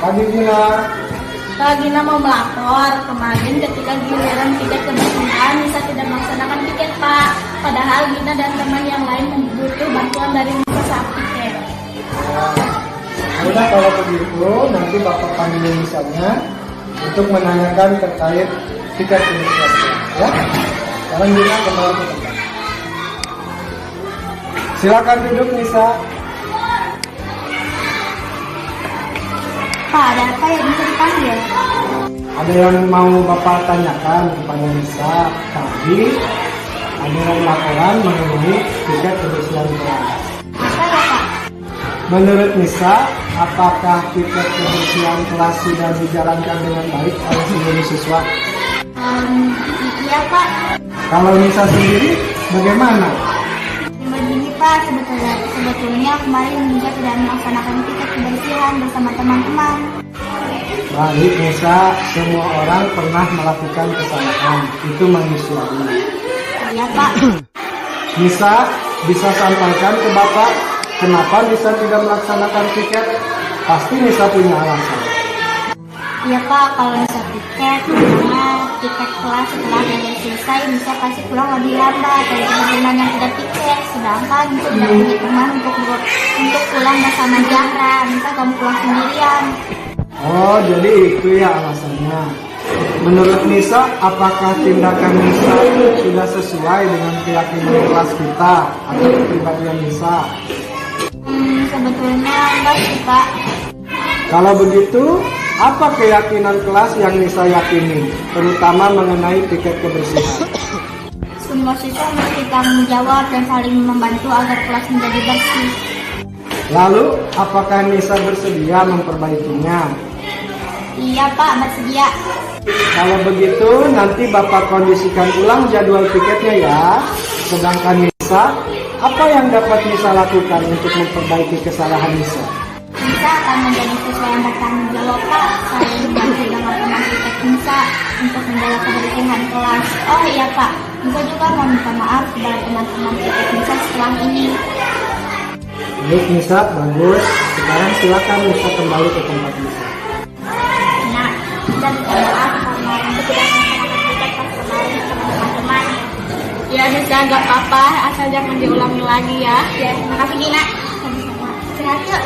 Pagi Gina. Kak Gina mau melapor, kemarin ketika giliran piket kebersihan Nisa tidak melaksanakan piket Pak. Padahal Gina dan teman yang lain butuh bantuan dari Nisa saat piket. Udah kalau begitu nanti Bapak panggil misalnya untuk menanyakan terkait piket kebersihan. Ya. Sekarang Gina kembali ke tempat. Silakan duduk Nisa. Pak, ada apa yang bisa dipanggil? Ada yang mau Bapak tanyakan kepada Nisa. Tadi ada yang laporan mengenai tiket kebersihan kelas. Apa ya Pak? Menurut Nisa, apakah tiket kebersihan kelas sudah dijalankan dengan baik oleh seluruh siswa? Iya Pak. Kalau Nisa sendiri, bagaimana? Begini Pak, sebetulnya kemarin Nisa tidak melaksanakan piket kebersihan bersama teman-teman. Baik Nisa, semua orang pernah melakukan kesalahan. Itu manusiawi. Iya Pak. Nisa bisa sampaikan ke Bapak kenapa Nisa tidak melaksanakan piket? Pasti Nisa punya alasan. Iya Pak, kalau Nisa piket, karena tiket kelas setelah belajar selesai Nisa pasti pulang lebih lambat dari teman-teman yang tidak piket. Sedangkan Nisa tidak punya teman untuk pulang bersama Zahra. Nisa kamu pulang sendirian. Oh, jadi itu ya alasannya. Menurut Nisa, apakah tindakan Nisa sudah sesuai dengan keyakinan kelas kita atau kepribadian Nisa? Sebetulnya enggak sih Pak. Kalau begitu, apa keyakinan kelas yang Nisa yakini, terutama mengenai tiket kebersihan? Semua siswa mesti tanggung jawab dan saling membantu agar kelas menjadi bersih. Lalu, apakah Nisa bersedia memperbaikinya? Iya Pak, bersedia. Kalau begitu, nanti Bapak kondisikan ulang jadwal tiketnya ya. Sedangkan Nisa, apa yang dapat Nisa lakukan untuk memperbaiki kesalahan Nisa? Nisa akan menjadi siswa yang bertanggung jawab Pak. Saya membantu dengan teman piket Nisa untuk menjaga kebersihan kelas. Oh iya Pak, Nisa juga mau minta maaf kepada teman-teman piket Nisa setelah ini. Baik Nisa, bagus. Sekarang silakan Nisa kembali ke tempat Nisa. Nah, Nisa minta maaf karena Nisa tidak melaksanakan piket pas kemarin sama teman-teman. Ya Nisa, gak apa-apa, asal jangan diulangi lagi ya. Ya, terima kasih Gina. Sama-sama. Sehat yuk.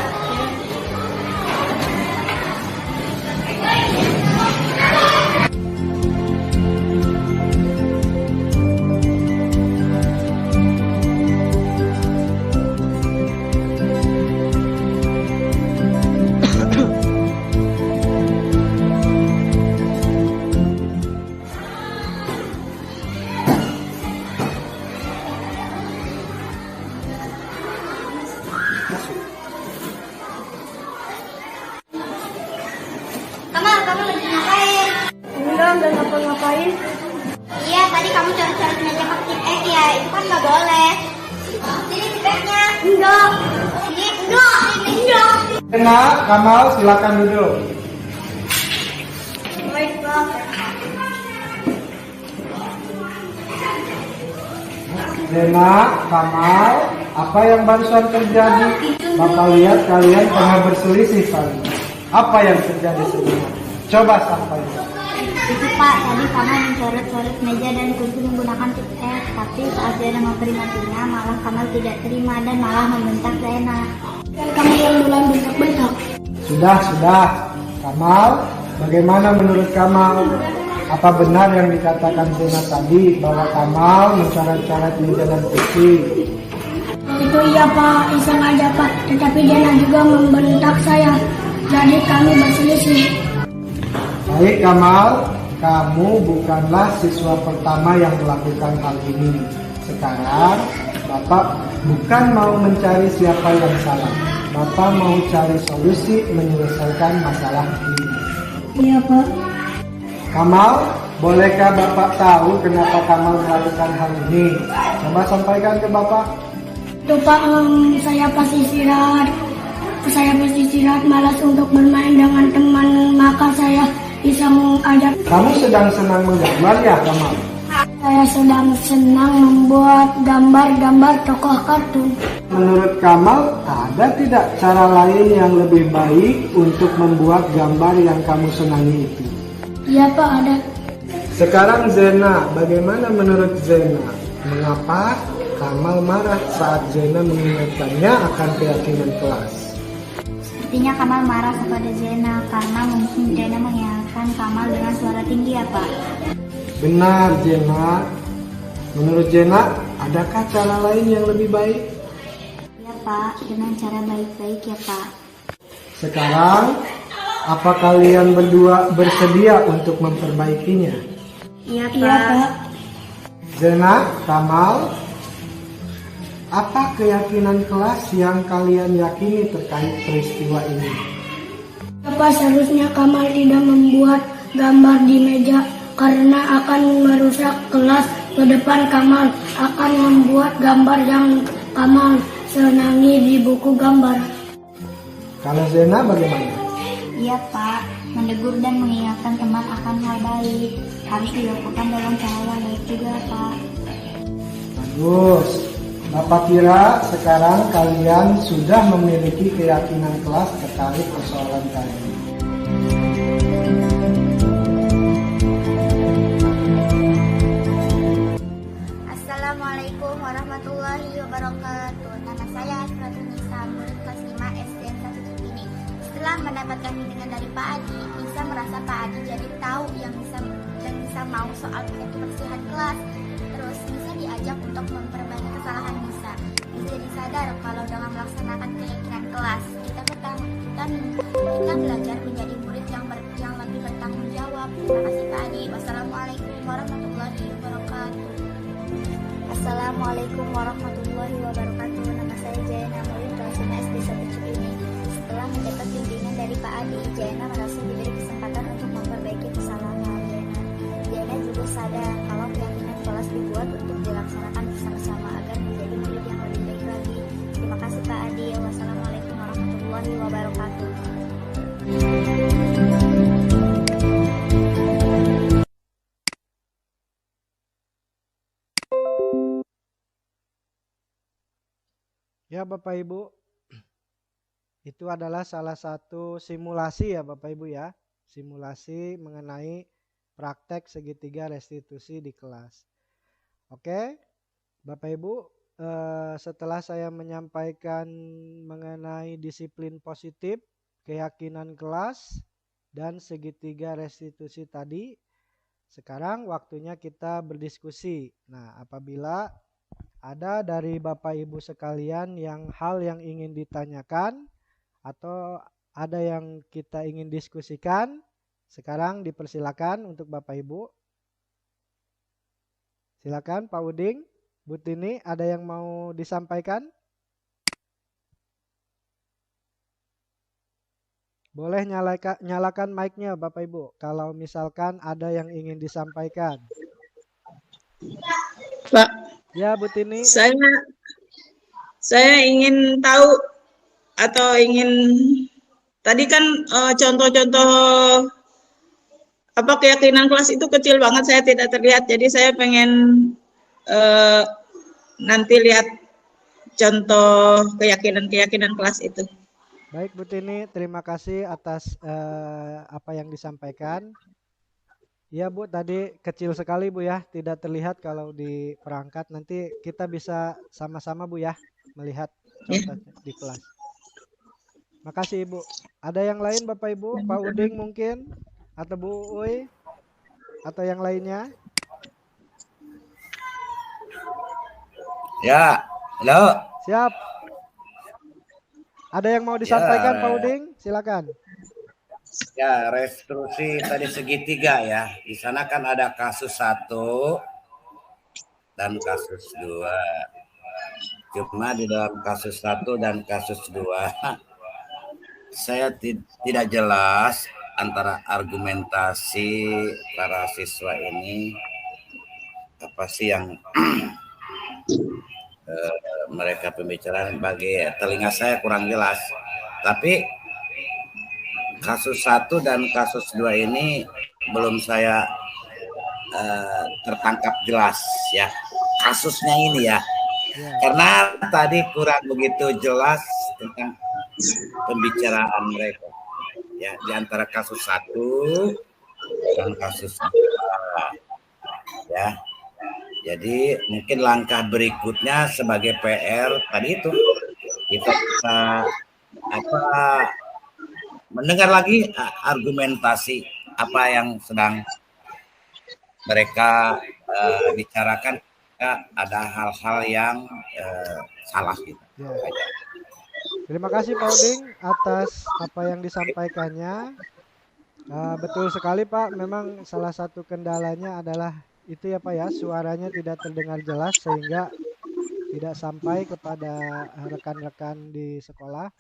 Kamu lagi ngapain? Enggak ngapa-ngapain. Iya, tadi kamu coret-coret meja pakai tip ya, itu kan nggak boleh. Sini tipnya. Enggak. Ini enggak. Enak, Kamal silakan duduk. Baik, Pak. Lena, Kamal, apa yang barusan terjadi? Bapak lihat kalian tengah berselisih saling. Apa yang terjadi sebenarnya? Coba sampaikan. Itu Pak, tadi kamu mencoret-coret meja dan kursi menggunakan tip F, tapi saat Zena mau terima-terima, malah kamu tidak terima dan malah membentak Zena. Dan kamu yang duluan bentak-bentak. Sudah. Kamal, bagaimana menurut Kamal? Apa benar yang dikatakan Zena tadi bahwa Kamal mencoret-coret meja dan kursi? Itu iya Pak, iseng aja Pak, tetapi Zena juga membentak saya. Jadi kami berselisih. Baik Kamal, kamu bukanlah siswa pertama yang melakukan hal ini. Sekarang, Bapak bukan mau mencari siapa yang salah. Bapak mau cari solusi menyelesaikan masalah ini. Iya Pak. Kamal, bolehkah Bapak tahu kenapa Kamal melakukan hal ini? Coba sampaikan ke Bapak. Itu Pak, saya pas istirahat malas untuk bermain dengan teman, maka saya iseng aja. Kamu sedang senang menjadwal ya Kamal? Saya sedang senang membuat gambar-gambar tokoh kartun. Menurut Kamal, ada tidak cara lain yang lebih baik untuk membuat gambar yang kamu senangi itu? Iya Pak, ada. Sekarang Zena, bagaimana menurut Zena? Mengapa Kamal marah saat Zena mengingatkannya akan keyakinan kelas? Sepertinya Kamal marah kepada Zena karena mungkin Zena mengingatkan Kamal dengan suara tinggi ya Pak. Benar Zena. Menurut Zena, adakah cara lain yang lebih baik? Ya Pak, dengan cara baik-baik ya Pak. Sekarang, apa kalian berdua bersedia untuk memperbaikinya? Iya Pak. Iya Pak. Zena, Kamal, apa keyakinan kelas yang kalian yakini terkait peristiwa ini? Apa seharusnya Kamal tidak membuat gambar di meja karena akan merusak kelas ke depan. Kamal akan membuat gambar yang Kamal senangi di buku gambar. Kalau Zena bagaimana? Iya Pak, menegur dan mengingatkan teman akan hal baik harus dilakukan dalam cara yang baik juga Pak. Bagus. Bapak kira sekarang kalian sudah memiliki keyakinan kelas terkait persoalan tadi. Assalamualaikum warahmatullahi wabarakatuh. Nama saya Asratun-Nisa, murid kelas 5 SDN 1 Cikini. Setelah mendapatkan bimbingan dari Pak Adi, bisa merasa Pak Adi jadi tahu yang bisa mau soal kebersihan kelas. Terus bisa diajak untuk memperbaiki kesalahan Nisa. Bisa jadi sadar kalau dengan melaksanakan keyakinan kelas, kita belajar menjadi murid yang lebih bertanggung jawab. Terima kasih Pak Adi. Wassalamualaikum warahmatullahi wabarakatuh. Assalamualaikum warahmatullahi wabarakatuh. Nama saya Jayana, murid kelas 5 SD 1 Cikini. Setelah mendapat bimbingan dari Pak Adi, Jayana merasa diberi kesempatan untuk memperbaiki kesalahan Jayana. Jayana juga sadar kalau keyakinan kelas dibuat untuk dilaksanakan bersama-sama agar menjadi murid yang lebih baik lagi. Terima kasih Pak Adi. Wassalamualaikum warahmatullahi wabarakatuh. Ya Bapak Ibu, itu adalah salah satu simulasi ya Bapak Ibu ya. Simulasi mengenai praktek segitiga restitusi di kelas. Oke, Bapak Ibu, setelah saya menyampaikan mengenai disiplin positif, keyakinan kelas, dan segitiga restitusi tadi, sekarang waktunya kita berdiskusi. Nah, apabila ada dari Bapak Ibu sekalian hal yang ingin ditanyakan atau ada yang kita ingin diskusikan, sekarang dipersilakan untuk Bapak Ibu. Silakan Pak Uding, Bu Tini, ada yang mau disampaikan? Boleh nyalakan mic-nya Bapak Ibu kalau misalkan ada yang ingin disampaikan. Pak, Ya Bu Tini. Saya ingin tahu atau ingin tadi kan contoh-contoh apa keyakinan kelas itu kecil banget, saya tidak terlihat. Jadi saya pengen nanti lihat contoh keyakinan kelas itu. Baik Bu Tini, terima kasih atas apa yang disampaikan. Ya Bu, tadi kecil sekali Bu ya, tidak terlihat kalau di perangkat. Nanti kita bisa sama-sama Bu ya melihat contohnya di kelas. Makasih Ibu. Ada yang lain Bapak Ibu? Pak Uding mungkin? Atau Bu Uy? Atau yang lainnya? Ya, halo. Siap. Ada yang mau disampaikan Pak Uding? Silakan. Ya, restitusi tadi segitiga ya. Di sana kan ada kasus 1 dan kasus 2. Cuma di dalam kasus 1 dan kasus 2 saya tidak jelas antara argumentasi para siswa ini apa sih yang mereka pembicaraan, bagi telinga saya kurang jelas. Tapi kasus 1 dan kasus 2 ini belum saya tertangkap jelas ya kasusnya ini ya. Ya. Karena tadi kurang begitu jelas tentang pembicaraan mereka ya di antara kasus satu dan kasus dua ya. Jadi mungkin langkah berikutnya sebagai PR tadi itu kita bisa mendengar lagi argumentasi apa yang sedang mereka bicarakan. Ada hal-hal yang salah gitu. Ya. Terima kasih Pak Uding atas apa yang disampaikannya. Betul sekali Pak, memang salah satu kendalanya adalah itu ya Pak ya, suaranya tidak terdengar jelas sehingga tidak sampai kepada rekan-rekan di sekolah.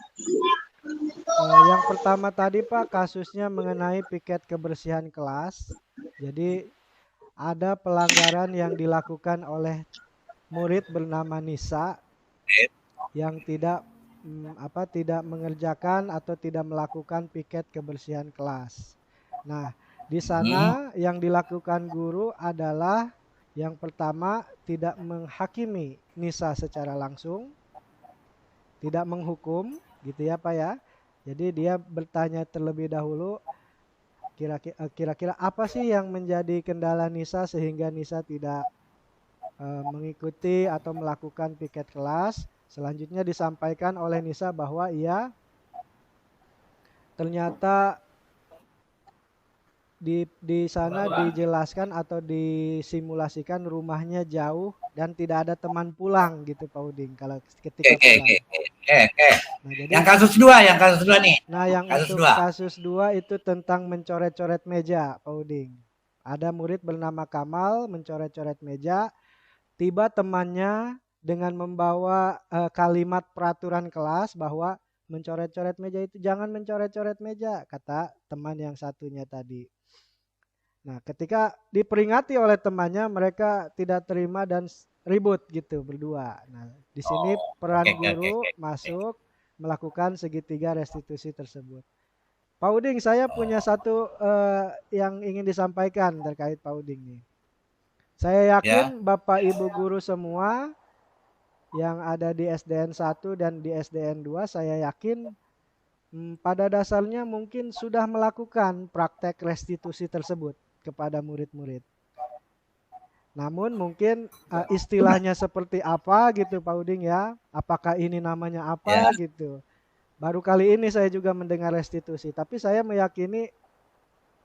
Yang pertama tadi Pak, kasusnya mengenai piket kebersihan kelas. Jadi ada pelanggaran yang dilakukan oleh murid bernama Nisa yang tidak mengerjakan atau tidak melakukan piket kebersihan kelas. Nah, di sana yang dilakukan guru adalah yang pertama tidak menghakimi Nisa secara langsung, tidak menghukum, gitu ya Pak ya. Jadi dia bertanya terlebih dahulu, kira-kira apa sih yang menjadi kendala Nisa sehingga Nisa tidak mengikuti atau melakukan piket kelas. Selanjutnya disampaikan oleh Nisa bahwa ia ternyata di sana dijelaskan atau disimulasikan rumahnya jauh dan tidak ada teman pulang gitu Pak Uding kalau ketika pulang. Nah, jadi, yang kasus dua nih. Nah, yang kasus dua itu tentang mencoret-coret meja Pak Uding. Ada murid bernama Kamal mencoret-coret meja, tiba temannya dengan membawa kalimat peraturan kelas bahwa mencoret-coret meja itu jangan mencoret-coret meja, kata teman yang satunya tadi. Nah, ketika diperingati oleh temannya, mereka tidak terima dan ribut gitu berdua. Nah, di sini peran guru masuk melakukan segitiga restitusi tersebut. Pak Uding, saya punya satu yang ingin disampaikan terkait Pak Uding nih. Saya yakin Bapak Ibu guru semua yang ada di SDN 1 dan di SDN 2, saya yakin pada dasarnya mungkin sudah melakukan praktek restitusi tersebut kepada murid-murid. Namun mungkin istilahnya seperti apa gitu Pak Uding ya, apakah ini namanya apa gitu. Baru kali ini saya juga mendengar restitusi, tapi saya meyakini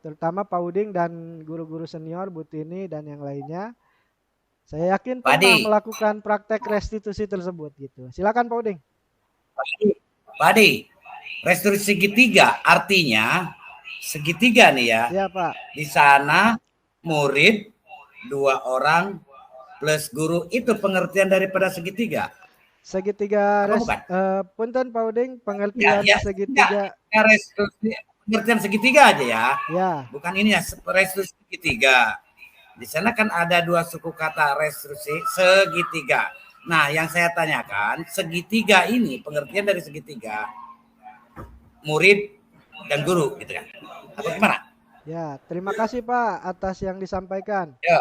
terutama Pak Uding dan guru-guru senior, Bu Tini dan yang lainnya, saya yakin pernah melakukan praktek restitusi tersebut gitu. Silakan Pak Uding. Padi, restitusi segitiga artinya segitiga nih ya. Iya Pak. Di sana murid 2 orang plus guru, itu pengertian daripada segitiga. Segitiga punten Pak Uding, pengertian segitiga. Restitusi pengertian segitiga aja ya. Ya. Bukan ini ya, restitusi segitiga. Di sana kan ada 2 suku kata restitusi segitiga. Nah, yang saya tanyakan, segitiga ini pengertian dari segitiga murid dan guru gitu kan. Atau gimana? Ya, terima kasih Pak atas yang disampaikan. Ya.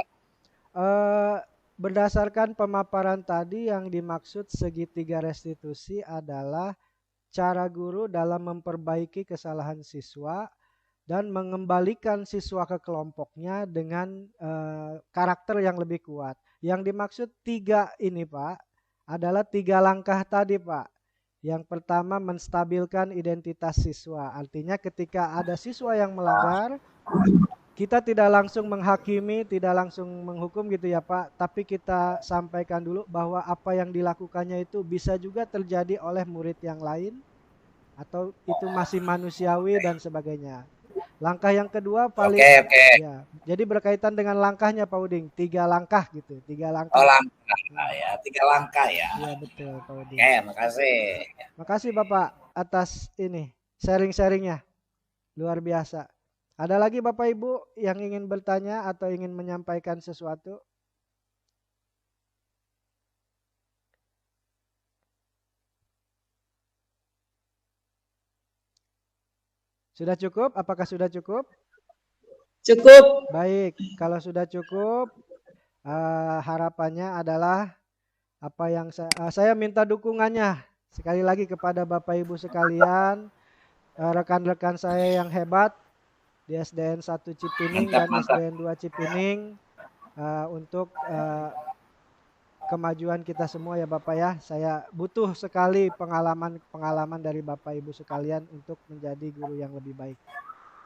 Berdasarkan pemaparan tadi, yang dimaksud segitiga restitusi adalah cara guru dalam memperbaiki kesalahan siswa dan mengembalikan siswa ke kelompoknya dengan karakter yang lebih kuat. Yang dimaksud 3 ini Pak adalah 3 langkah tadi Pak. Yang pertama, menstabilkan identitas siswa. Artinya ketika ada siswa yang melanggar, kita tidak langsung menghakimi, tidak langsung menghukum gitu ya Pak, tapi kita sampaikan dulu bahwa apa yang dilakukannya itu bisa juga terjadi oleh murid yang lain atau itu masih manusiawi dan sebagainya. Langkah yang kedua paling ya, jadi berkaitan dengan langkahnya Pak Uding, 3 langkah gitu, 3 langkah. Oh, langkah ya, 3 langkah ya. Iya betul Pak Uding. Oke, makasih. Makasih Bapak atas ini sharing-sharingnya, luar biasa. Ada lagi Bapak Ibu yang ingin bertanya atau ingin menyampaikan sesuatu? Sudah cukup? Apakah sudah cukup? Cukup. Baik, kalau sudah cukup, harapannya adalah apa yang saya minta dukungannya sekali lagi kepada Bapak Ibu sekalian, rekan-rekan saya yang hebat di SDN 1 Cipining dan SDN 2 Cipining untuk kemajuan kita semua ya Bapak ya. Saya butuh sekali pengalaman dari Bapak Ibu sekalian untuk menjadi guru yang lebih baik.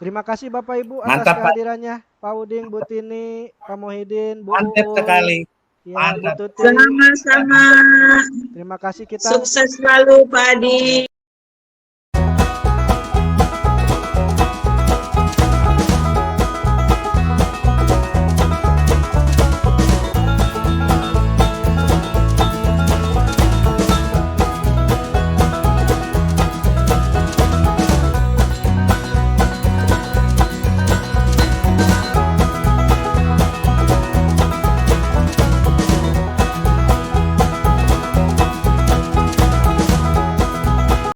Terima kasih Bapak Ibu atas kehadirannya. Pak Uding, Bu Tini, Pak Muhyiddin, Bu Mantap sekali. Ya, Bu Tuti. Sama-sama. Terima kasih kita. Sukses selalu Pak Adi.